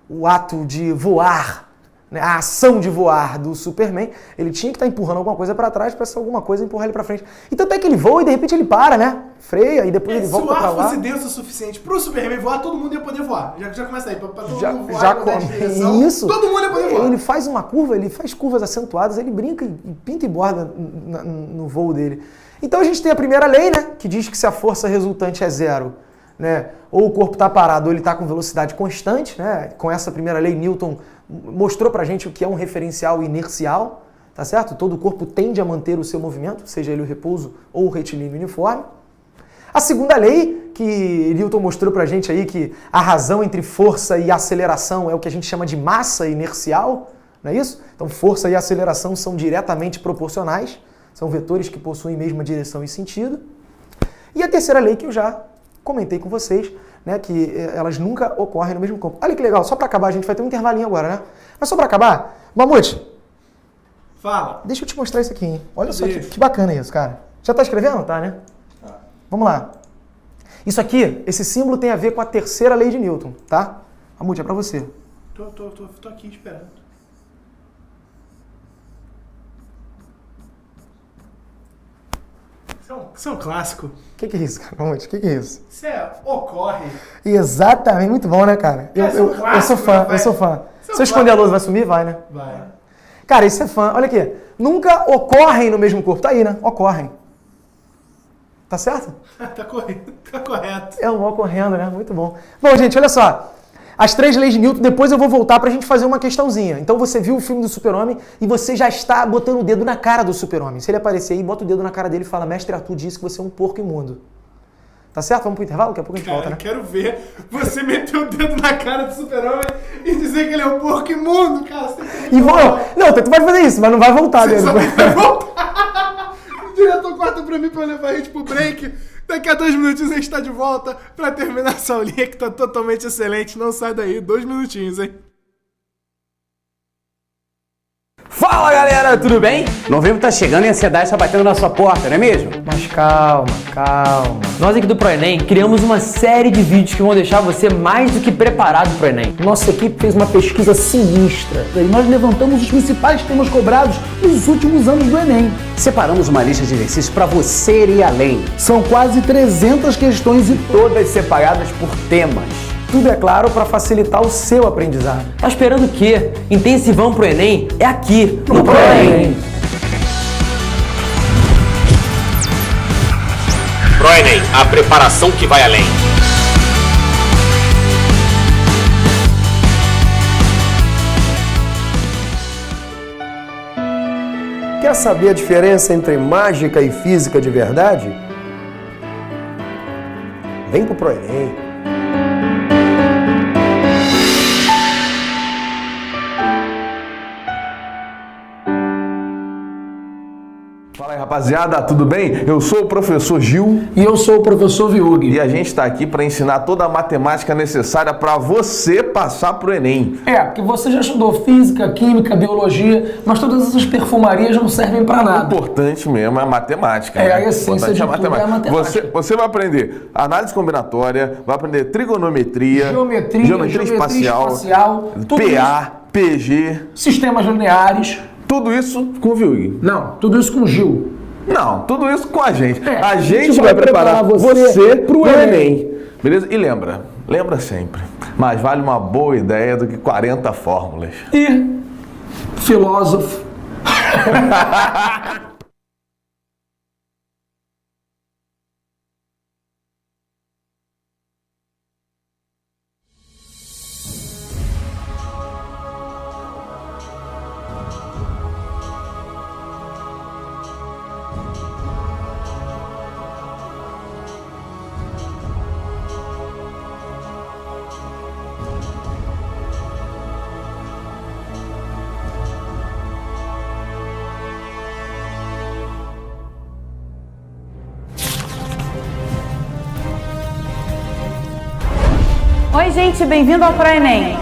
o ato de voar, né, a ação de voar do Superman, ele tinha que estar empurrando alguma coisa para trás para essa alguma coisa empurrar ele para frente. Então até que ele voa e de repente ele para, né? Freia e depois ele volta para lá. Se o ar fosse denso o suficiente pro Superman voar, todo mundo ia poder voar. Já começa aí, pra todo mundo voar. Isso. Todo mundo ia poder voar. Ele faz uma curva, ele faz curvas acentuadas, ele brinca e pinta e borda no voo dele. Então a gente tem a primeira lei, né? Que diz que se a força resultante é zero, né? Ou o corpo está parado ou ele está com velocidade constante, né? Com essa primeira lei, Newton mostrou pra gente o que é um referencial inercial, tá certo? Todo o corpo tende a manter o seu movimento, seja ele o repouso ou o retilíneo uniforme. A segunda lei, que Newton mostrou pra gente aí, que a razão entre força e aceleração é o que a gente chama de massa inercial, não é isso? Então força e aceleração são diretamente proporcionais, são vetores que possuem mesma direção e sentido. E a terceira lei que eu já comentei com vocês, né, que elas nunca ocorrem no mesmo campo. Olha que legal, só para acabar, a gente vai ter um intervalinho agora, né? Mas só para acabar, Mamute, fala. Deixa eu te mostrar isso aqui, hein? Olha só que bacana isso, cara. Já tá escrevendo? Tá, né? Tá. Vamos lá. Isso aqui, esse símbolo tem a ver com a terceira lei de Newton, tá? Mamute, é para você. Tô aqui esperando. Isso é um clássico. O que é isso, cara? Mamute, o que é isso? Isso ocorre. Exatamente, muito bom, né, cara? Eu sou fã. Se eu esconder a lousa, vai sumir? Vai, né? Vai. Cara, isso é fã. Olha aqui. Nunca ocorrem no mesmo corpo. Tá aí, né? Ocorrem. Tá certo? Tá correto. É um ocorrendo, né? Muito bom. Bom, gente, olha só. As três leis de Newton, depois eu vou voltar pra gente fazer uma questãozinha. Então você viu o filme do Super-Homem e você já está botando o dedo na cara do Super-Homem. Se ele aparecer aí, bota o dedo na cara dele e fala: Mestre Arthur disse que você é um porco imundo. Tá certo? Vamos pro intervalo? Daqui a pouco a gente volta, né? Quero ver você meter o dedo na cara do Super-Homem e dizer que ele é um porco imundo, cara. Não, tu pode fazer isso, mas não vai voltar dele. Vai voltar. O diretor corta pra mim pra eu levar a gente pro break. Daqui a 2 minutinhos a gente tá de volta pra terminar essa aulinha que tá totalmente excelente. Não sai daí, 2 minutinhos, hein? Fala galera, tudo bem? Novembro tá chegando e a ansiedade está batendo na sua porta, não é mesmo? Mas calma. Nós aqui do ProEnem criamos uma série de vídeos que vão deixar você mais do que preparado pro Enem. Nossa equipe fez uma pesquisa sinistra e nós levantamos os principais temas cobrados nos últimos anos do Enem. Separamos uma lista de exercícios para você ir além. São quase 300 questões e todas separadas por temas. Tudo, é claro, para facilitar o seu aprendizado. Tá esperando o quê? Intensivão pro Enem é aqui, no ProEnem. ProEnem, a preparação que vai além. Quer saber a diferença entre mágica e física de verdade? Vem pro ProEnem. Fala aí, rapaziada, tudo bem? Eu sou o professor Gil E eu sou o professor Viug. e a gente está aqui para ensinar toda a matemática necessária para você passar pro Enem. Porque você já estudou física, química, biologia, mas todas essas perfumarias não servem pra O nada. importante mesmo é a matemática. É, né? a essência Importante de tudo é a matemática. Você vai aprender análise combinatória, vai aprender trigonometria, Geometria espacial, tudo PA, PG, sistemas lineares. tudo isso com o Viug. Não, tudo isso com o Gil. Não, tudo isso com a gente. É, A gente vai preparar você pro Enem. Beleza? E lembra sempre, mais vale uma boa ideia do que 40 fórmulas. E filósofo. Oi, gente, bem-vindo ao ProEnem.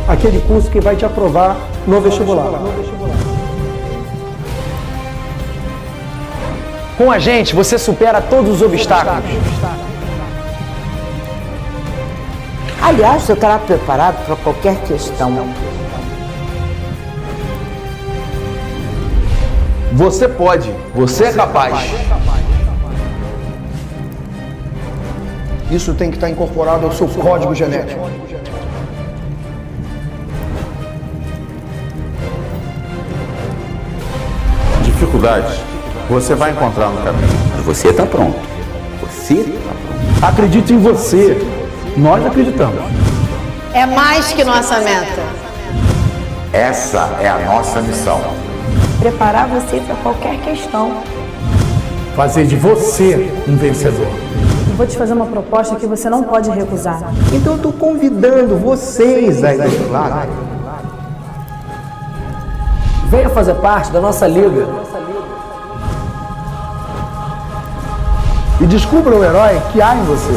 Aquele curso que vai te aprovar no vestibular. Com a gente, você supera todos os obstáculos. Aliás, eu estará preparado para qualquer questão. Você pode, você é capaz. Isso tem que estar incorporado ao seu código genético. Dificuldades você vai encontrar no caminho. Você está pronto. Você está pronto. Acredite em você. Nós acreditamos. É mais que nossa meta. Essa é a nossa missão. Preparar você para qualquer questão. Fazer de você um vencedor. Eu vou te fazer uma proposta que você não pode recusar. Então eu estou convidando vocês a estudar. Venha fazer parte da nossa liga. E descubra o herói que há em você.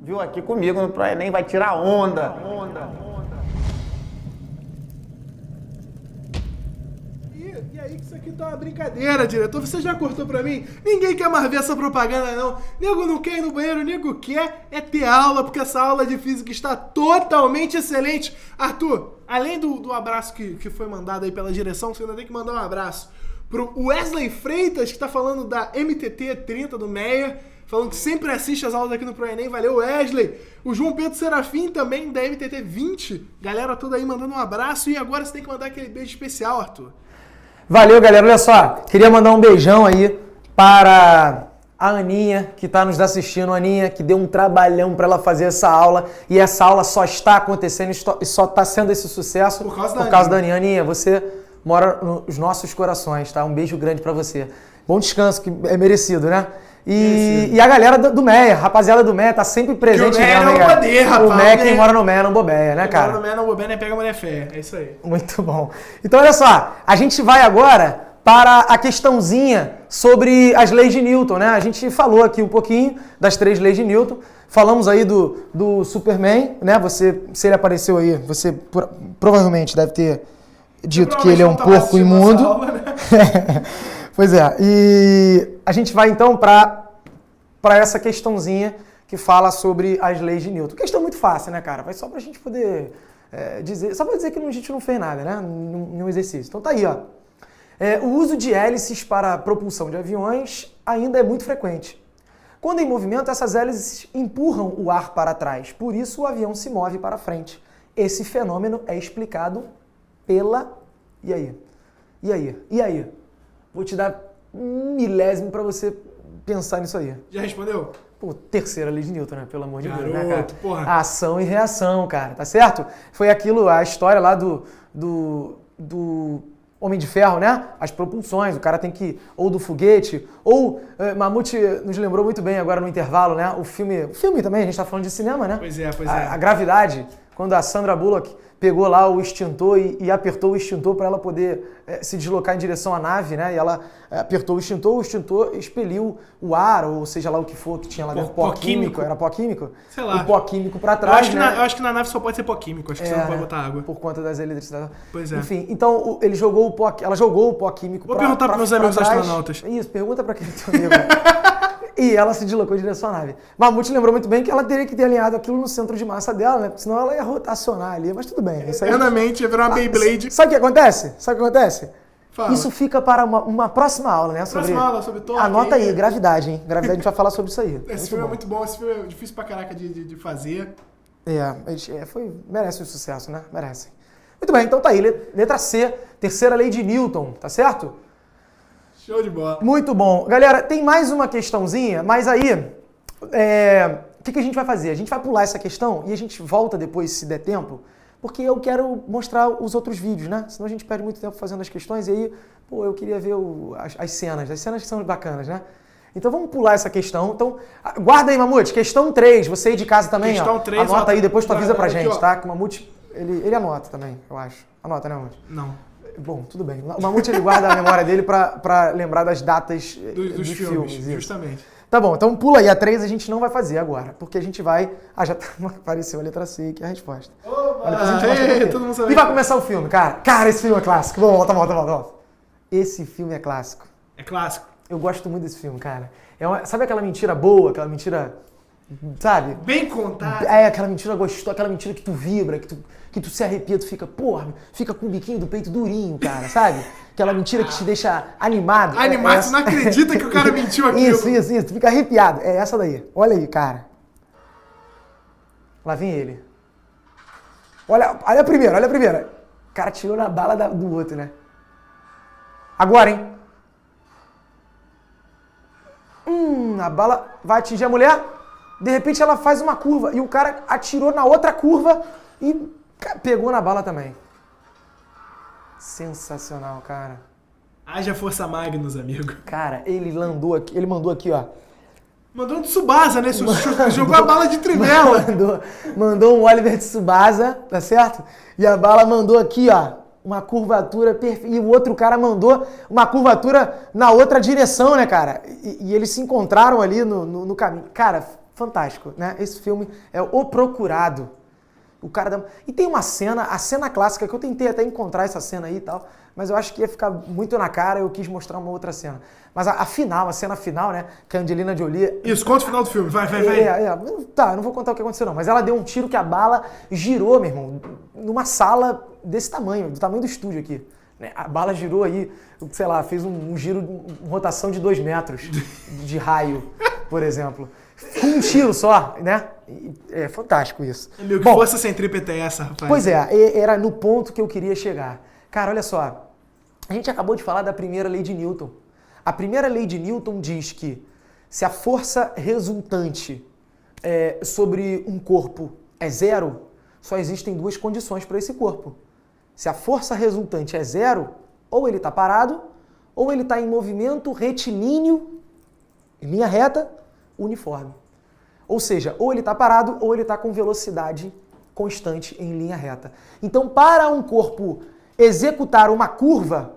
Viu aqui comigo no ProEnem, vai tirar onda. E aí que isso aqui tá uma brincadeira, diretor. Você já cortou pra mim? Ninguém quer mais ver essa propaganda, não. Nego não quer ir no banheiro, nego quer é ter aula, porque essa aula de física está totalmente excelente. Arthur, além do abraço que foi mandado aí pela direção, você ainda tem que mandar um abraço pro Wesley Freitas, que tá falando da MTT 30 do Meia, falando que sempre assiste as aulas aqui no ProEnem. Valeu, Wesley. O João Pedro Serafim também, da MTT 20. Galera toda aí mandando um abraço. E agora você tem que mandar aquele beijo especial, Arthur. Valeu, galera. Olha só, queria mandar um beijão aí para a Aninha, que está nos assistindo. Aninha, que deu um trabalhão para ela fazer essa aula. E essa aula só está acontecendo e só está sendo esse sucesso por causa da Aninha. Aninha, você mora nos nossos corações, tá? Um beijo grande para você. Bom descanso, que é merecido, né? E a galera do Meia, rapaziada do Meia, tá sempre presente. O Meia não bobeia, rapaz. O Meia, quem mora no Meia não bobeia, né, cara? Quem mora no Meia não bobeia, nem pega mulher feia. É isso aí. Muito bom. Então, olha só, a gente vai agora para a questãozinha sobre as leis de Newton, né? A gente falou aqui um pouquinho das 3 leis de Newton, falamos aí do Superman, né? Você, se ele apareceu aí, você provavelmente deve ter dito que ele é um porco imundo. Aula, né? Pois é, e a gente vai então para essa questãozinha que fala sobre as leis de Newton. Questão muito fácil, né, cara? Vai só pra gente poder dizer, só pra dizer que a gente não fez nada, né? Nenhum exercício. Então tá aí, ó. O uso de hélices para a propulsão de aviões ainda é muito frequente. Quando em movimento, essas hélices empurram o ar para trás, por isso o avião se move para frente. Esse fenômeno é explicado pela... E aí? Vou te dar um milésimo para você pensar nisso aí. Já respondeu? Pô, terceira lei de Newton, né? Pelo amor de Deus, né, cara? Garoto, porra. Ação e reação, cara, tá certo? Foi aquilo, a história lá Homem de Ferro, né? As propulsões, o cara tem que... Ou do foguete, ou... Mamute nos lembrou muito bem agora no intervalo, né? O filme também, a gente tá falando de cinema, né? Pois é. A Gravidade, quando a Sandra Bullock pegou lá o extintor e apertou o extintor para ela poder se deslocar em direção à nave, né? E ela apertou o extintor expeliu o ar, ou seja lá o que for que tinha lá dentro, pó químico. Era pó químico? Sei lá. O pó químico para trás, eu acho que na nave só pode ser pó químico, acho que você não pode botar água. Por conta das eletricidades. Pois é. Enfim, então ela jogou o pó químico Vou perguntar para meus amigos astronautas. Isso, pergunta para aquele teu amigo. E ela se deslocou em direção à nave. Mamute lembrou muito bem que ela teria que ter alinhado aquilo no centro de massa dela, né? Porque senão ela ia rotacionar ali, mas tudo bem. Eternamente ia virar uma Beyblade. Sabe o que acontece? Fala. Isso fica para uma próxima aula, né? Próxima aula sobre torque. Anota aí, gravidade, hein? Gravidade, a gente vai falar sobre isso aí. Esse filme é muito bom, esse filme é difícil pra caraca de fazer. Merece o sucesso, né? Merece. Muito bem, então tá aí, letra C, terceira lei de Newton, tá certo? Show de bola. Muito bom. Galera, tem mais uma questãozinha, mas aí, o que a gente vai fazer? A gente vai pular essa questão e a gente volta depois, se der tempo, porque eu quero mostrar os outros vídeos, né? Senão a gente perde muito tempo fazendo as questões e aí, eu queria ver as cenas que são bacanas, né? Então vamos pular essa questão. Então, guarda aí, Mamute, questão 3, você aí de casa também, questão ó. 3, anota aí, depois tu avisa pra gente, aqui, tá? Que o Mamute, ele anota também, eu acho. Anota, né, Mamute? Não. Bom, tudo bem. O Mamute, ele guarda a memória dele pra lembrar das datas dos filmes. Justamente. Tá bom, então pula aí. A 3 a gente não vai fazer agora, porque a gente vai... já apareceu a letra C, que é a resposta. Todo mundo sabe. E vai começar o filme, cara. Cara, esse filme é clássico. Volta. Esse filme é clássico. É clássico. Eu gosto muito desse filme, cara. Sabe aquela mentira boa, aquela mentira... Sabe? Bem contada. Aquela mentira gostosa, aquela mentira que tu vibra, que tu se arrepia, tu fica, fica com o biquinho do peito durinho, cara, sabe? Aquela mentira que te deixa animado. Animado, você não acredita que o cara mentiu aqui. Isso, tu fica arrepiado. É essa daí. Olha aí, cara. Lá vem ele. Olha a primeira. O cara tirou na bala do outro, né? Agora, hein? A bala vai atingir a mulher. De repente ela faz uma curva e o cara atirou na outra curva e pegou na bala também. Sensacional, cara. Haja força Magnus, amigo. Cara, ele mandou aqui, ó. Mandou um Tsubasa, né? Jogou a bala de trivela. Mandou um Oliver Tsubasa, tá certo? E a bala mandou aqui, ó, uma curvatura perfeita. E o outro cara mandou uma curvatura na outra direção, né, cara? E eles se encontraram ali no caminho. Cara, fantástico, né? Esse filme é O Procurado. E tem uma cena, a cena clássica, que eu tentei até encontrar essa cena aí e tal, mas eu acho que ia ficar muito na cara, eu quis mostrar uma outra cena. Mas a cena final, né, que a Angelina Jolie... Isso, conta o final do filme, vai. Tá, não vou contar o que aconteceu não, mas ela deu um tiro que a bala girou, meu irmão, numa sala desse tamanho, do tamanho do estúdio aqui. A bala girou aí, sei lá, fez um giro, uma rotação de 2 metros de raio, por exemplo. Com um tiro só, né? É fantástico isso. Meu, que força centrípeta é essa, rapaz? Pois é, era no ponto que eu queria chegar. Cara, olha só. A gente acabou de falar da primeira lei de Newton. A primeira lei de Newton diz que se a força resultante sobre um corpo é zero, só existem 2 condições para esse corpo. Se a força resultante é zero, ou ele está parado, ou ele está em movimento retilíneo, em linha reta, uniforme. Ou seja, ou ele está parado ou ele está com velocidade constante em linha reta. Então, para um corpo executar uma curva,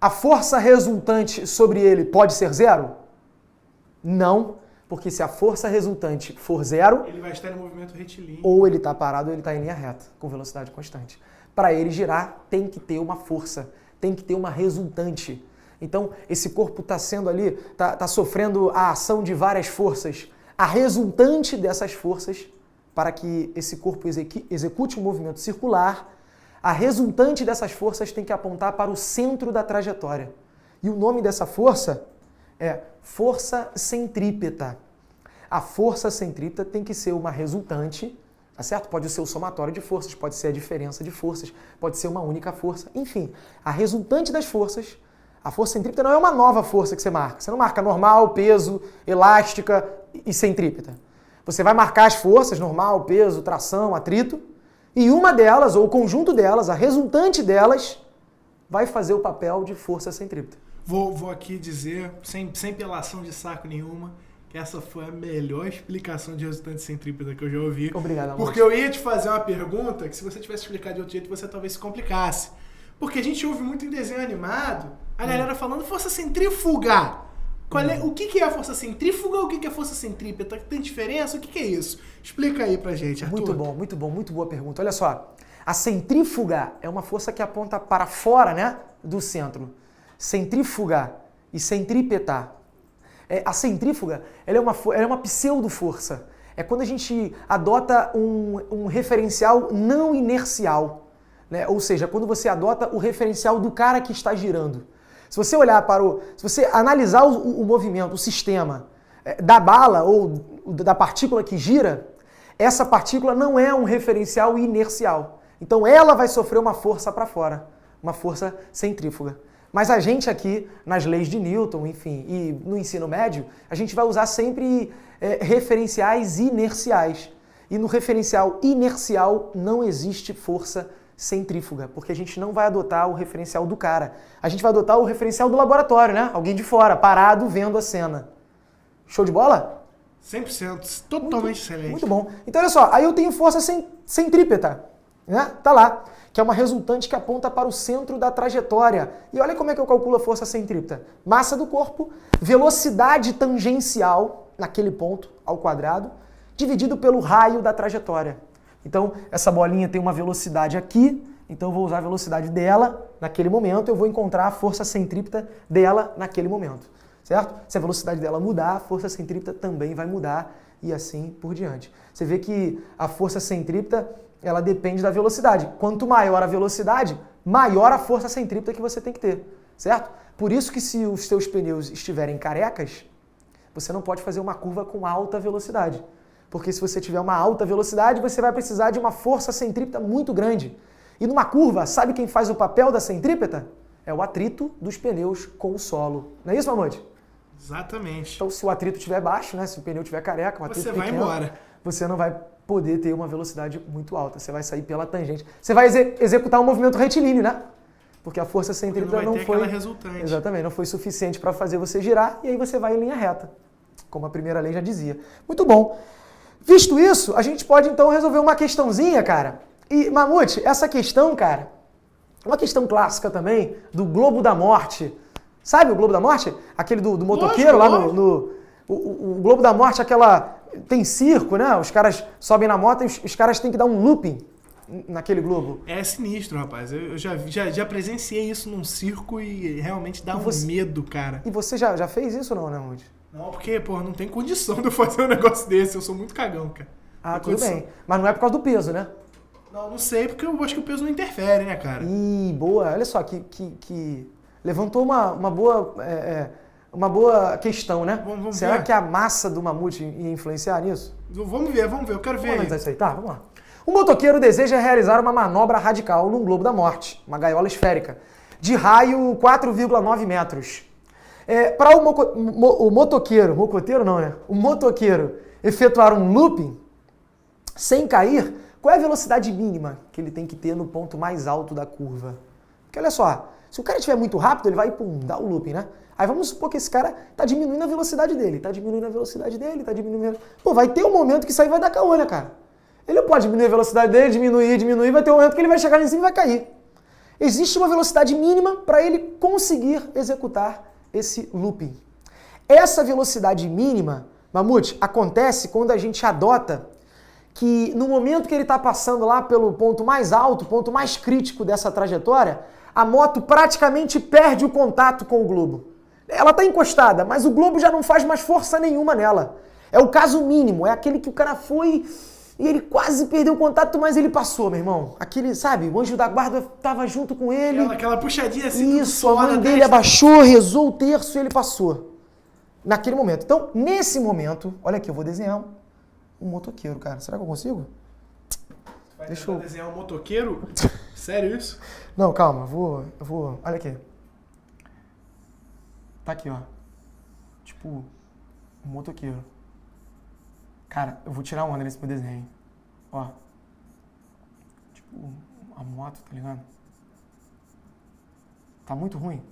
a força resultante sobre ele pode ser zero? Não, porque se a força resultante for zero, ele vai estar em movimento retilíneo. Ou ele está parado ou ele está em linha reta, com velocidade constante. Para ele girar, tem que ter uma força, tem que ter uma resultante. Então, esse corpo está sendo ali, está sofrendo a ação de várias forças. A resultante dessas forças, para que esse corpo execute um movimento circular, a resultante dessas forças tem que apontar para o centro da trajetória. E o nome dessa força é força centrípeta. A força centrípeta tem que ser uma resultante, tá certo? Pode ser o somatório de forças, pode ser a diferença de forças, pode ser uma única força. Enfim, a resultante das forças. A força centrípeta não é uma nova força que você marca. Você não marca normal, peso, elástica e centrípeta. Você vai marcar as forças, normal, peso, tração, atrito, e uma delas, ou o conjunto delas, a resultante delas, vai fazer o papel de força centrípeta. Vou aqui dizer, sem pelação de saco nenhuma, que essa foi a melhor explicação de resultante centrípeta que eu já ouvi. Obrigado, amor. Porque eu ia te fazer uma pergunta que se você tivesse explicado de outro jeito, você talvez se complicasse. Porque a gente ouve muito em desenho animado a galera falando força centrífuga. O que é a força centrífuga? O que é a força centrípeta? Tem diferença? O que é isso? Explica aí pra gente, Arthur. Muito boa pergunta. Olha só, a centrífuga é uma força que aponta para fora, né, do centro. Centrífuga e centrípeta. A centrífuga ela é uma pseudo-força. É quando a gente adota um referencial não inercial. Né? Ou seja, quando você adota o referencial do cara que está girando. Se você olhar se você analisar o movimento, o sistema da bala ou da partícula que gira, essa partícula não é um referencial inercial. Então ela vai sofrer uma força para fora, uma força centrífuga. Mas a gente aqui, nas leis de Newton, enfim, e no ensino médio, a gente vai usar sempre referenciais inerciais. E no referencial inercial não existe força centrífuga, porque a gente não vai adotar o referencial do cara. A gente vai adotar o referencial do laboratório, né? Alguém de fora, parado, vendo a cena. Show de bola? 100%, totalmente excelente. Muito bom. Então, olha só, aí eu tenho força centrípeta, né? Tá lá, que é uma resultante que aponta para o centro da trajetória. E olha como é que eu calculo a força centrípeta. Massa do corpo, velocidade tangencial, naquele ponto, ao quadrado, dividido pelo raio da trajetória. Então, essa bolinha tem uma velocidade aqui, então eu vou usar a velocidade dela naquele momento, eu vou encontrar a força centrípeta dela naquele momento, certo? Se a velocidade dela mudar, a força centrípeta também vai mudar e assim por diante. Você vê que a força centrípeta, ela depende da velocidade. Quanto maior a velocidade, maior a força centrípeta que você tem que ter, certo? Por isso que se os seus pneus estiverem carecas, você não pode fazer uma curva com alta velocidade. Porque se você tiver uma alta velocidade, você vai precisar de uma força centrípeta muito grande. E numa curva, sabe quem faz o papel da centrípeta? É o atrito dos pneus com o solo. Não é isso, Mamute? Exatamente. Então, se o atrito estiver baixo, né? Se o pneu estiver careca, o atrito você vai pequeno, embora. Você não vai poder ter uma velocidade muito alta. Você vai sair pela tangente. Você vai executar um movimento retilíneo, né? Porque a força centrípeta não foi... aquela resultante. Exatamente, não foi suficiente para fazer você girar e aí você vai em linha reta, como a primeira lei já dizia. Muito bom. Visto isso, a gente pode então resolver uma questãozinha, cara. E, Mamute, essa questão, cara, uma questão clássica também, do Globo da Morte. Sabe o Globo da Morte? Aquele do motoqueiro lá no... O Globo da Morte, aquela... Tem circo, né? Os caras sobem na moto e os caras têm que dar um looping naquele globo. É sinistro, rapaz. Eu já presenciei isso num circo e realmente dá medo, cara. E você já fez isso ou não, né, Mamute? Não, porque, pô, não tem condição de eu fazer um negócio desse. Eu sou muito cagão, cara. Ah, tudo bem. Mas não é por causa do peso, né? Não sei, porque eu acho que o peso não interfere, né, cara? Ih, boa. Olha só, que levantou uma boa questão, né? Vamos Será ver. que a massa do mamute ia influenciar nisso? Vamos ver. Eu quero ver. Vamos analisar isso aí. Tá, vamos lá. O motoqueiro deseja realizar uma manobra radical num globo da morte, uma gaiola esférica, de raio 4,9 metros. Para o motoqueiro, o motoqueiro efetuar um looping sem cair, qual é a velocidade mínima que ele tem que ter no ponto mais alto da curva? Porque olha só, se o cara estiver muito rápido, ele vai dar o looping, né? Aí vamos supor que esse cara tá diminuindo a velocidade dele, Pô, vai ter um momento que isso aí vai dar caô, né, cara? Ele não pode diminuir a velocidade dele, diminuir, vai ter um momento que ele vai chegar lá em cima e vai cair. Existe uma velocidade mínima para ele conseguir executar esse looping. Essa velocidade mínima, Mamute, acontece quando a gente adota que no momento que ele está passando lá pelo ponto mais alto, ponto mais crítico dessa trajetória, a moto praticamente perde o contato com o globo. Ela está encostada, mas o globo já não faz mais força nenhuma nela. É o caso mínimo, é aquele que o cara foi e ele quase perdeu o contato, mas ele passou, meu irmão. Aquele, sabe, o anjo da guarda estava junto com ele. Aquela puxadinha assim. Isso, a mãe dele abaixou, rezou o terço e ele passou. Naquele momento. Então, nesse momento, olha aqui, eu vou desenhar um motoqueiro, cara. Será que eu consigo? Deixa eu desenhar um motoqueiro? Sério isso? Não, calma, eu vou... Olha aqui. Tá aqui, ó. Tipo, um motoqueiro. Cara, eu vou tirar onda nesse meu desenho. Ó. Tipo, a moto, tá ligado? Tá muito ruim.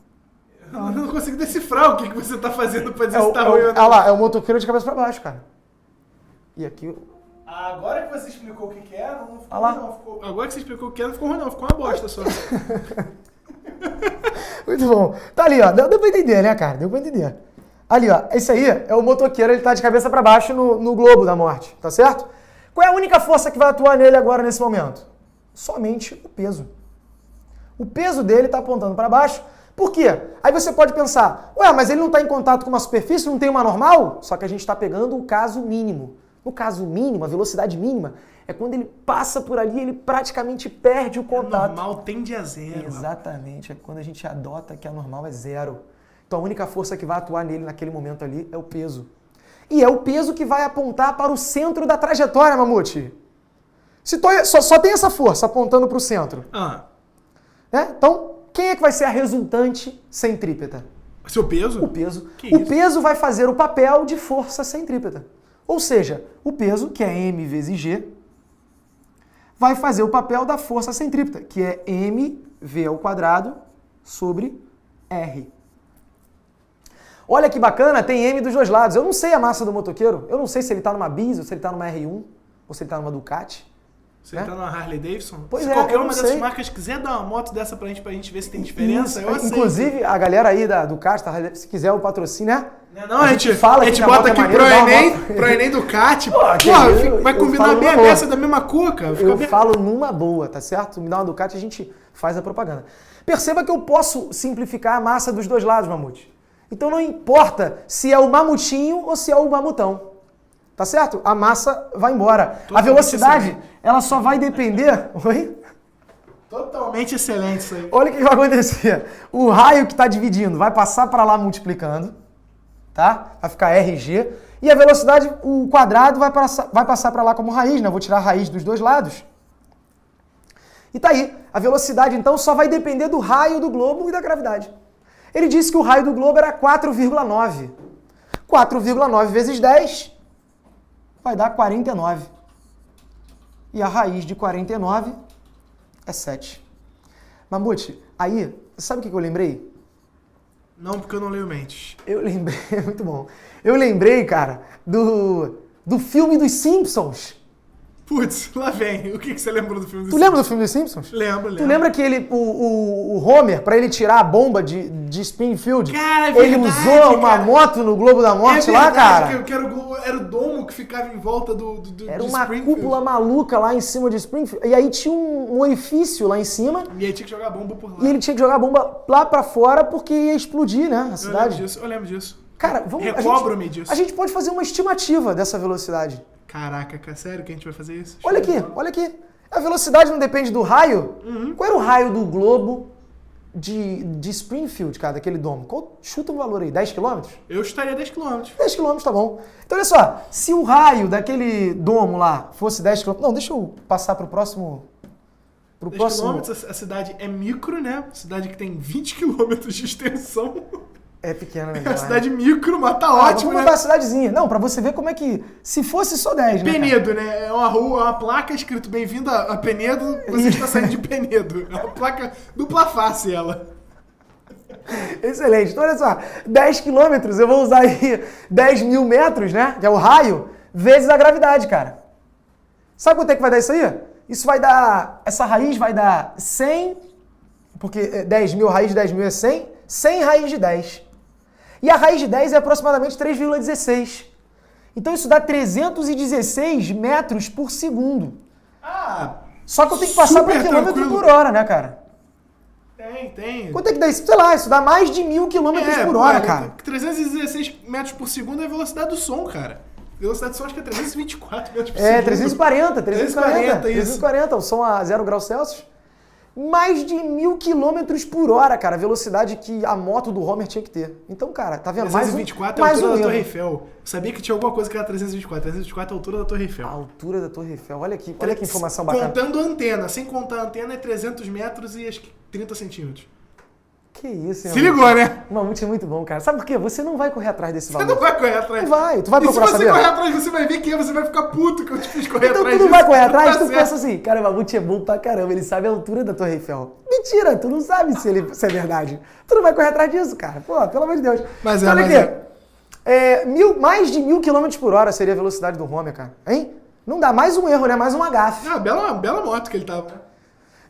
Eu não consigo decifrar o que você tá fazendo pra dizer se tá ruim ou Olha não. lá, é o motoqueiro de cabeça pra baixo, cara. E aqui... Agora que você explicou o que é, não ficou Olha lá. ruim, não. Agora que você explicou o que é, não ficou ruim, não. Ficou uma bosta só. Muito bom. Tá ali, ó. Deu pra entender, né, cara? Deu pra entender. Ali, ó. Esse aí é o motoqueiro, ele tá de cabeça pra baixo no globo da morte, tá certo? Qual é a única força que vai atuar nele agora, nesse momento? Somente o peso. O peso dele tá apontando pra baixo. Por quê? Aí você pode pensar, ué, mas ele não tá em contato com uma superfície, não tem uma normal? Só que a gente tá pegando o caso mínimo. No caso mínimo, a velocidade mínima, é quando ele passa por ali, ele praticamente perde o contato. O normal tende a zero. Exatamente, é quando a gente adota que a normal é zero. Então a única força que vai atuar nele naquele momento ali é o peso. E é o peso que vai apontar para o centro da trajetória, Mamute. Só tem essa força apontando para o centro. Né? Então, quem é que vai ser a resultante centrípeta? Seu peso? O peso. Que O isso? peso vai fazer o papel de força centrípeta. Ou seja, o peso, que é m vezes g, vai fazer o papel da força centrípeta, que é mv ao quadrado sobre r. Olha que bacana, tem m dos dois lados. Eu não sei a massa do motoqueiro, eu não sei se ele está numa Bis, ou se ele está numa R1, ou se ele está numa Ducati. Você tá numa Harley Davidson? Pois se é, qualquer eu não uma dessas sei. marcas quiser dar uma moto dessa pra gente ver se tem diferença, Isso. eu aceito. Inclusive, a galera aí da Ducati, se quiser o patrocínio, né? Não, a gente que bota aqui maneiro, dá uma moto. pro Enem Ducati. Vai eu combinar falo bem a numa peça da mesma cor, cara. Eu falo numa boa, tá certo? Me dá uma Ducati, a gente faz a propaganda. Perceba que eu posso simplificar a massa dos dois lados, Mamute. Então não importa se é o mamutinho ou se é o mamutão. Tá certo? A massa vai embora. A velocidade, ela só vai depender... Oi? Totalmente excelente isso aí. Olha o que vai acontecer. O raio que está dividindo vai passar para lá multiplicando, tá? Vai ficar RG. E a velocidade, o quadrado vai passar para lá como raiz, né? Eu vou tirar a raiz dos dois lados. E tá aí. A velocidade, então, só vai depender do raio do globo e da gravidade. Ele disse que o raio do globo era 4,9. 4,9 vezes 10 vai dar 49. E a raiz de 49 é 7. Mamute, aí, sabe o que eu lembrei? Não, porque eu não leio mentes. Eu lembrei, muito bom. Eu lembrei, cara, do filme dos Simpsons. Putz, lá vem. O que você lembrou do filme dos Tu lembra do filme dos Simpsons? Lembro. Tu lembra que o Homer, pra ele tirar a bomba de Springfield, cara, ele usou uma moto no Globo da Morte lá, cara? Era o domo que ficava em volta Era uma cúpula maluca lá em cima de Springfield. E aí tinha um orifício lá em cima. E aí tinha que jogar bomba por lá. E ele tinha que jogar a bomba lá pra fora porque ia explodir, né, a cidade. Eu lembro disso. Cara, vamos... Recobro-me disso. A gente pode fazer uma estimativa dessa velocidade. Caraca, cara, sério que a gente vai fazer isso? Olha aqui. A velocidade não depende do raio? Qual era o raio do globo de Springfield, cara, daquele domo? Chuta um valor aí, 10 km? Eu estaria 10 km. 10 km, tá bom. Então, olha só, se o raio daquele domo lá fosse 10 km... Não, deixa eu passar pro próximo... 10 km, a cidade é micro, né? Cidade que tem 20 km de extensão. É pequena, né? É uma cidade micro, mas tá ótimo, vamos botar a cidadezinha. Não, pra você ver como é que... Se fosse só 10, né, Penedo, né? É uma rua, uma placa escrito bem-vindo a Penedo, você está saindo de Penedo. É uma placa dupla face, ela. Excelente. Então, olha só, 10 quilômetros, eu vou usar aí 10 mil metros, né? Que é o raio, vezes a gravidade, cara. Sabe quanto é que vai dar isso aí? Isso vai dar... Essa raiz vai dar 100... Porque 10 mil, raiz de 10 mil é 100. 100 raiz de 10. E a raiz de 10 é aproximadamente 3,16. Então isso dá 316 metros por segundo. Só que eu tenho que passar por quilômetro por hora, né, cara? Tem. Quanto é que dá isso? Sei lá, isso dá mais de 1000 quilômetros por hora, cara. 316 metros por segundo é a velocidade do som, cara. A velocidade do som acho que é 324 metros por segundo. É, 340, 340, o som a 0 graus Celsius. Mais de 1000 quilômetros por hora, cara, a velocidade que a moto do Homer tinha que ter. Então, cara, tá vendo? 324 é a altura da Torre Eiffel. Eu sabia que tinha alguma coisa que era 324. 324 é a altura da Torre Eiffel. A altura da Torre Eiffel. Olha que informação bacana. Contando a antena. Sem contar a antena é 300 metros e acho que 30 centímetros. Que isso, hein? Se ligou, né? O Mamute é muito bom, cara. Sabe por quê? Você não vai correr atrás desse valor. Você não vai correr atrás. Não vai. Tu vai procurar saber. E se você correr atrás, você vai ver que você vai ficar puto que eu te fiz correr então, atrás. Então tu não vai correr atrás, tá tu pensa assim, cara, o Mamute é bom pra caramba, ele sabe a altura da Torre Eiffel. mentira, tu não sabe se é verdade. Tu não vai correr atrás disso, cara. Pô, pelo amor de Deus. Mas então, olha aqui. Mais de 1.000 km por hora seria a velocidade do Homer, cara. Hein? Não dá mais um erro, né? Mais um agafe. Ah, bela moto que ele tava.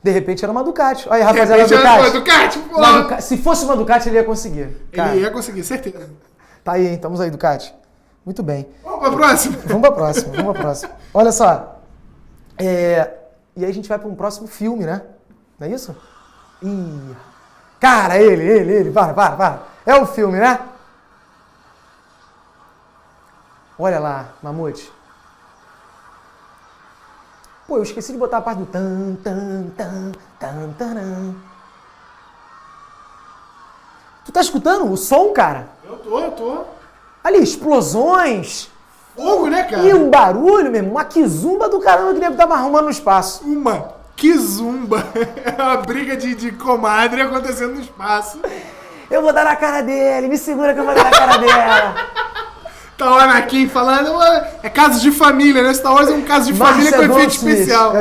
De repente era uma Ducati. Olha aí, rapaziada, Ducati, pô! Se fosse uma Ducati, ele ia conseguir. Cara. Ele ia conseguir, certeza. Tá aí, hein? Estamos aí, Ducati. Muito bem. Vamos pra próxima? Vamos pra próxima. Olha só. E aí a gente vai para um próximo filme, né? Não é isso? Ih. Cara, ele. Para. É o filme, né? Olha lá, Mamute. Pô, eu esqueci de botar a parte do tan. Tu tá escutando o som, cara? Eu tô. Ali, explosões. Fogo, né, cara? E um barulho, meu irmão. Uma quizumba do caramba que deve estar arrumando no espaço. Uma quizumba. É uma briga de comadre acontecendo no espaço. Eu vou dar na cara dele. Me segura que eu vou dar na cara dela. Tá o Anakin falando, é caso de família, né? Star Wars é um caso de família com efeito especial.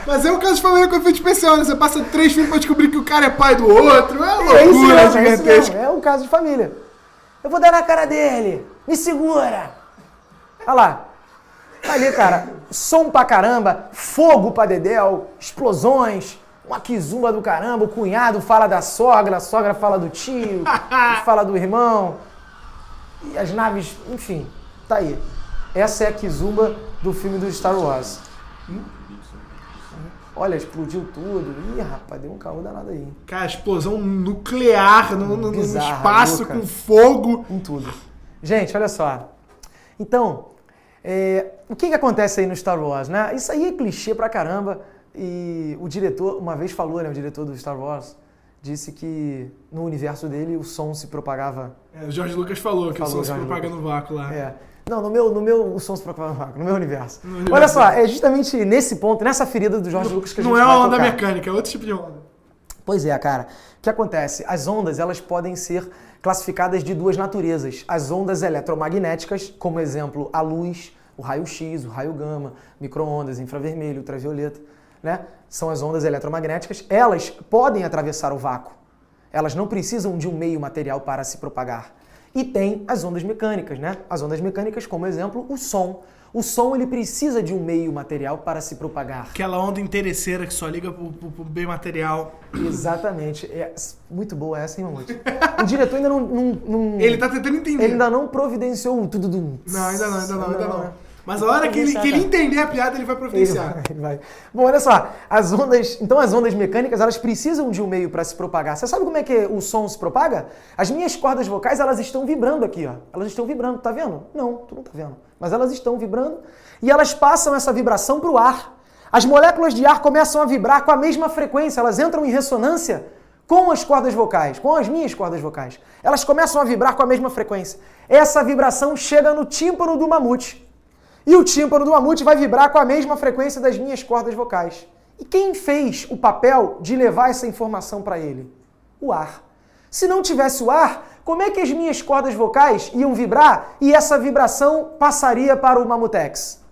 Mas é um caso de família com efeito especial, né? Você passa 3 filmes pra descobrir que o cara é pai do outro. É uma loucura gigantesca. É um caso de família. Eu vou dar na cara dele. Me segura. Olha lá. Ali, cara, som pra caramba, fogo pra dedéu, explosões, uma quizumba do caramba, o cunhado fala da sogra, a sogra fala do tio, fala do irmão. E as naves, enfim, tá aí. Essa é a quizumba do filme do Star Wars. Olha, explodiu tudo. Ih, rapaz, deu um caô danado aí. Cara, explosão nuclear no Bizarra, espaço, louca. com fogo. Com tudo. Gente, olha só. Então, o que acontece aí no Star Wars, né? Isso aí é clichê pra caramba. E o diretor, uma vez falou, né? O diretor do Star Wars disse que no universo dele o som se propagava... O George Lucas falou que o som se propaga no vácuo lá. Não, no meu o som se propaga no vácuo, no meu universo. Olha só, é justamente nesse ponto, nessa ferida do George Lucas que a gente vai tocar. Não é uma onda mecânica, é outro tipo de onda. Pois é, cara. O que acontece? As ondas, elas podem ser classificadas de duas naturezas. As ondas eletromagnéticas, como exemplo, a luz, o raio-x, o raio gama, micro-ondas, infravermelho, ultravioleta, né? São as ondas eletromagnéticas. Elas podem atravessar o vácuo. Elas não precisam de um meio material para se propagar. E tem as ondas mecânicas, né? As ondas mecânicas, como exemplo, o som. O som, ele precisa de um meio material para se propagar. Aquela onda interesseira que só liga pro bem material. Exatamente. É muito boa essa, hein, Mamute? O diretor ainda não... Ele tá tentando entender. Ele ainda não providenciou tudo do... Não, ainda não. Mas a hora que ele entender a piada, ele vai providenciar. Ele vai. Bom, olha só. As ondas mecânicas, elas precisam de um meio para se propagar. Você sabe como é que o som se propaga? As minhas cordas vocais, elas estão vibrando aqui, ó. Elas estão vibrando, tá vendo? Não, tu não tá vendo. Mas elas estão vibrando e elas passam essa vibração para o ar. As moléculas de ar começam a vibrar com a mesma frequência, elas entram em ressonância com as cordas vocais, com as minhas cordas vocais. Elas começam a vibrar com a mesma frequência. Essa vibração chega no tímpano do mamute. E o tímpano do mamute vai vibrar com a mesma frequência das minhas cordas vocais. E quem fez o papel de levar essa informação para ele? O ar. Se não tivesse o ar, como é que as minhas cordas vocais iam vibrar e essa vibração passaria para o Mamutex?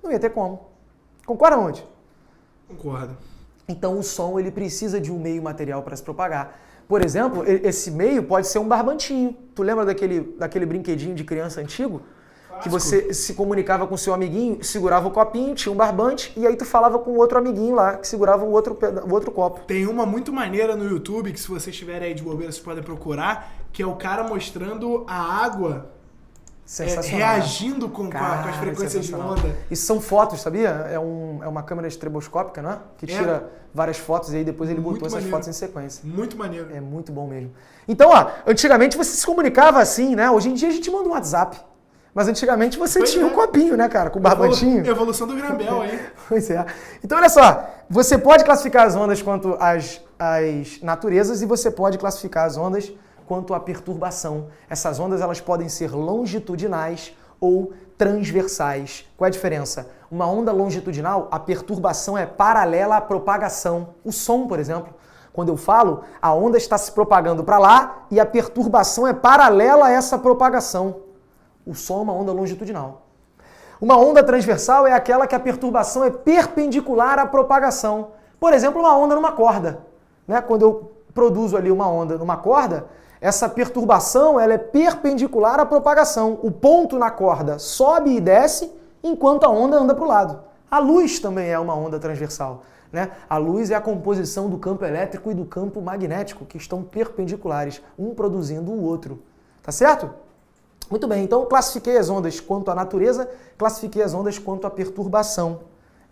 Não ia ter como. Concorda, Monte? Concordo. Então o som, ele precisa de um meio material para se propagar. Por exemplo, esse meio pode ser um barbantinho. Tu lembra daquele brinquedinho de criança antigo? Que você se comunicava com seu amiguinho, segurava o copinho, tinha um barbante, e aí tu falava com o outro amiguinho lá, que segurava o outro copo. Tem uma muito maneira no YouTube, que se vocês estiverem aí de bobeira, vocês podem procurar, que é o cara mostrando a água reagindo com as frequências de onda. Isso são fotos, sabia? É uma câmera estroboscópica, não é? Que tira várias fotos e aí depois ele botou essas fotos em sequência. Muito maneiro. É muito bom mesmo. Então, ó, antigamente você se comunicava assim, né? Hoje em dia a gente manda um WhatsApp. Mas antigamente você tinha um copinho, né, cara? Com barbantinho. Evolução do Grambel aí. Pois é. Então, olha só. Você pode classificar as ondas quanto às naturezas e você pode classificar as ondas quanto à perturbação. Essas ondas, elas podem ser longitudinais ou transversais. Qual é a diferença? Uma onda longitudinal, a perturbação é paralela à propagação. O som, por exemplo. Quando eu falo, a onda está se propagando para lá e a perturbação é paralela a essa propagação. O som é uma onda longitudinal. Uma onda transversal é aquela que a perturbação é perpendicular à propagação. Por exemplo, uma onda numa corda. né? Quando eu produzo ali uma onda numa corda, essa perturbação ela é perpendicular à propagação. O ponto na corda sobe e desce enquanto a onda anda para o lado. A luz também é uma onda transversal, né? A luz é a composição do campo elétrico e do campo magnético, que estão perpendiculares, um produzindo o outro. Tá certo? Muito bem, então classifiquei as ondas quanto à natureza, classifiquei as ondas quanto à perturbação.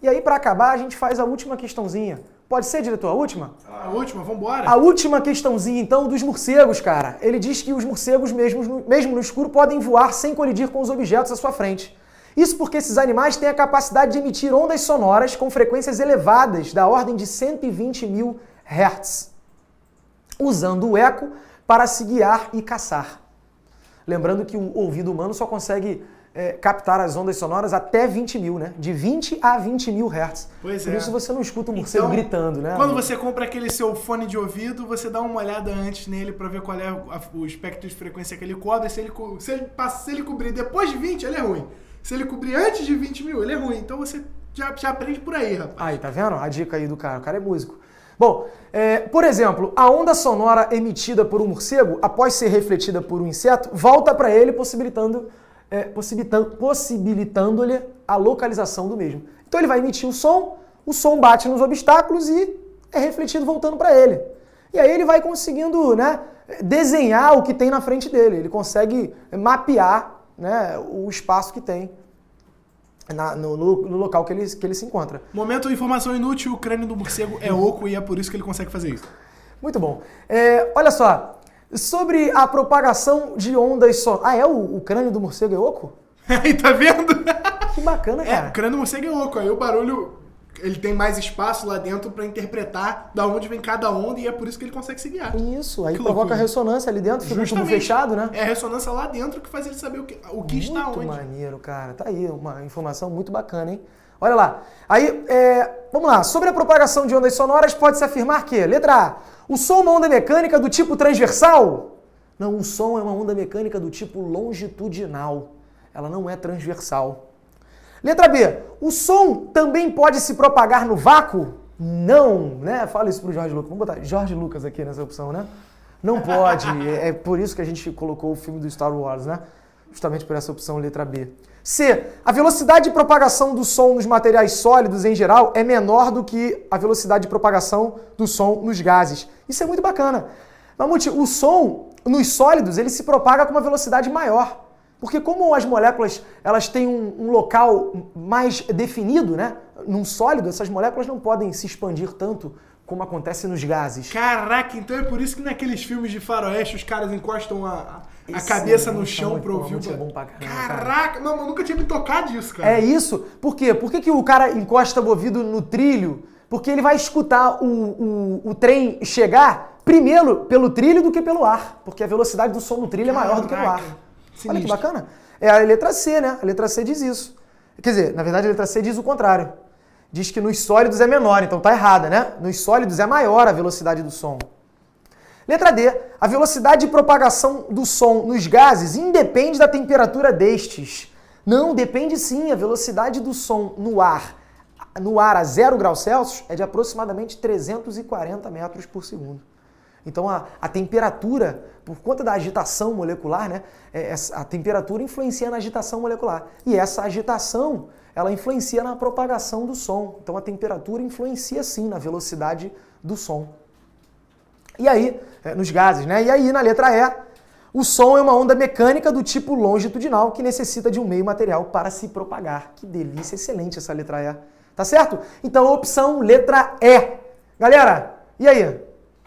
E aí, para acabar, a gente faz a última questãozinha. Pode ser, diretor, a última? A última, vambora. A última questãozinha, então, dos morcegos, cara. Ele diz que os morcegos, mesmo no escuro, podem voar sem colidir com os objetos à sua frente. Isso porque esses animais têm a capacidade de emitir ondas sonoras com frequências elevadas, da ordem de 120 mil Hz, usando o eco para se guiar e caçar. Lembrando que o ouvido humano só consegue captar as ondas sonoras até 20 mil, né? De 20 a 20 mil Hz. Pois Por é. isso você não escuta o morcego gritando, né? Quando você compra aquele seu fone de ouvido, você dá uma olhada antes nele pra ver qual é o espectro de frequência que ele cobre. Se ele cobrir depois de 20, ele é ruim. Se ele cobrir antes de 20 mil, ele é ruim. Então você já aprende por aí, rapaz. Aí, tá vendo? A dica aí do cara. O cara é músico. Bom, por exemplo, a onda sonora emitida por um morcego, após ser refletida por um inseto, volta para ele, possibilitando-lhe a localização do mesmo. Então ele vai emitir o som bate nos obstáculos e é refletido voltando para ele. E aí ele vai conseguindo, né, desenhar o que tem na frente dele. Ele consegue mapear, né, o espaço que tem no local que ele se encontra. Momento, informação inútil, o crânio do morcego é oco e é por isso que ele consegue fazer isso. Muito bom. Olha só, sobre a propagação de ondas sonoras... o crânio do morcego é oco? Aí, tá vendo? Que bacana, cara. O crânio do morcego é oco, aí o barulho... Ele tem mais espaço lá dentro pra interpretar da onde vem cada onda e é por isso que ele consegue se guiar. Isso, aí Que provoca loucura. ressonância ali dentro, fica tudo Justamente. fechado, né? É a ressonância lá dentro que faz ele saber o que está onde. Muito maneiro, cara. Tá aí, uma informação muito bacana, hein? Olha lá. Aí, vamos lá. Sobre a propagação de ondas sonoras, pode-se afirmar que, letra A, o som é uma onda mecânica do tipo transversal? Não, o som é uma onda mecânica do tipo longitudinal. Ela não é transversal. Letra B, o som também pode se propagar no vácuo? Não, né? Fala isso pro Jorge Lucas. Vamos botar Jorge Lucas aqui nessa opção, né? Não pode. É por isso que a gente colocou o filme do Star Wars, né? Justamente por essa opção, letra B. C, a velocidade de propagação do som nos materiais sólidos em geral é menor do que a velocidade de propagação do som nos gases. Isso é muito bacana. Mamute, o som nos sólidos ele se propaga com uma velocidade maior. Porque como as moléculas elas têm um local mais definido, né? Num sólido, essas moléculas não podem se expandir tanto como acontece nos gases. Caraca, então é por isso que naqueles filmes de faroeste os caras encostam a cabeça no chão pra ouvir o... bom pra caramba, Caraca, mano, eu nunca tinha me tocado disso, cara. É isso. Por quê? Por que o cara encosta o ouvido no trilho? Porque ele vai escutar o trem chegar primeiro pelo trilho do que pelo ar. Porque a velocidade do som no trilho é maior do que no ar. Sinistro. Olha que bacana. É a letra C, né? A letra C diz isso. Quer dizer, na verdade a letra C diz o contrário. Diz que nos sólidos é menor, então tá errada, né? Nos sólidos é maior a velocidade do som. Letra D. A velocidade de propagação do som nos gases independe da temperatura destes. Não, depende sim. A velocidade do som no ar a 0 graus Celsius é de aproximadamente 340 metros por segundo. Então a temperatura, por conta da agitação molecular, né, a temperatura influencia na agitação molecular. E essa agitação, ela influencia na propagação do som. Então a temperatura influencia sim na velocidade do som. E aí, nos gases, né? E aí na letra E, o som é uma onda mecânica do tipo longitudinal que necessita de um meio material para se propagar. Que delícia, excelente essa letra E. Tá certo? Então opção letra E. Galera, e aí?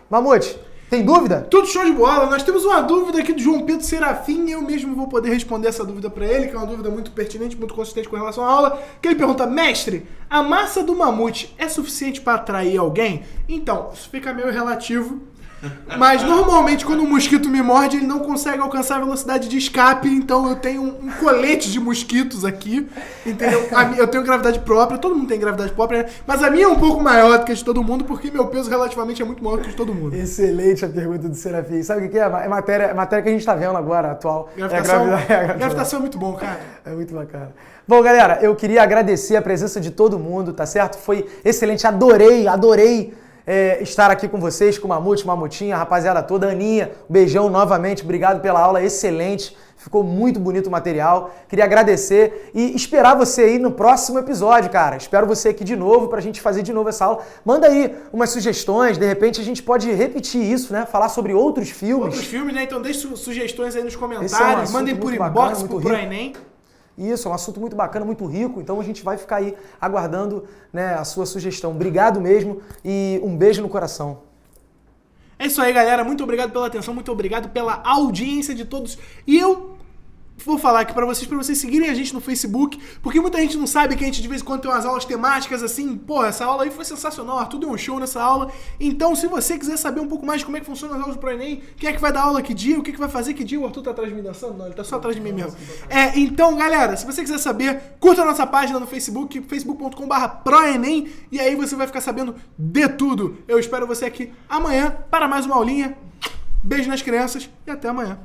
Mamute? Tem dúvida? Tudo show de bola. Nós temos uma dúvida aqui do João Pedro Serafim e eu mesmo vou poder responder essa dúvida pra ele, que é uma dúvida muito pertinente, muito consistente com relação à aula, que ele pergunta, mestre, a massa do mamute é suficiente para atrair alguém? Então, isso fica meio relativo, mas normalmente quando um mosquito me morde, ele não consegue alcançar a velocidade de escape, então eu tenho um colete de mosquitos aqui, entendeu? Eu tenho gravidade própria, todo mundo tem gravidade própria, né? Mas a minha é um pouco maior do que a de todo mundo, porque meu peso relativamente é muito maior do que a de todo mundo. Excelente a pergunta do Serafim. Sabe o que é? É matéria que a gente tá vendo agora, atual. Gravitação é muito bom, cara. É muito bacana. Bom, galera, eu queria agradecer a presença de todo mundo, tá certo? Foi excelente, adorei estar aqui com vocês, com o Mamute, Mamutinha, a rapaziada toda, Aninha, beijão novamente, obrigado pela aula excelente. Ficou muito bonito o material. Queria agradecer e esperar você aí no próximo episódio, cara. Espero você aqui de novo pra gente fazer de novo essa aula. Manda aí umas sugestões, de repente a gente pode repetir isso, né? Falar sobre outros filmes. Outros filmes, né? Então deixe sugestões aí nos comentários, mandem por inbox, pro Enem. Isso, é um assunto muito bacana, muito rico, então a gente vai ficar aí aguardando, né, a sua sugestão. Obrigado mesmo e um beijo no coração. É isso aí, galera. Muito obrigado pela atenção, muito obrigado pela audiência de todos. E eu vou falar aqui pra vocês seguirem a gente no Facebook, porque muita gente não sabe que a gente de vez em quando tem umas aulas temáticas assim. Pô, essa aula aí foi sensacional, tudo é um show nessa aula. Então, se você quiser saber um pouco mais de como é que funciona as aulas do Enem, quem é que vai dar aula que dia, o que vai fazer que dia, o Arthur tá atrás de mim dançando? Não, ele tá só atrás de mim mesmo. Então, galera, se você quiser saber, curta a nossa página no Facebook, facebook.com/proenem, e aí você vai ficar sabendo de tudo. Eu espero você aqui amanhã para mais uma aulinha. Beijo nas crianças e até amanhã.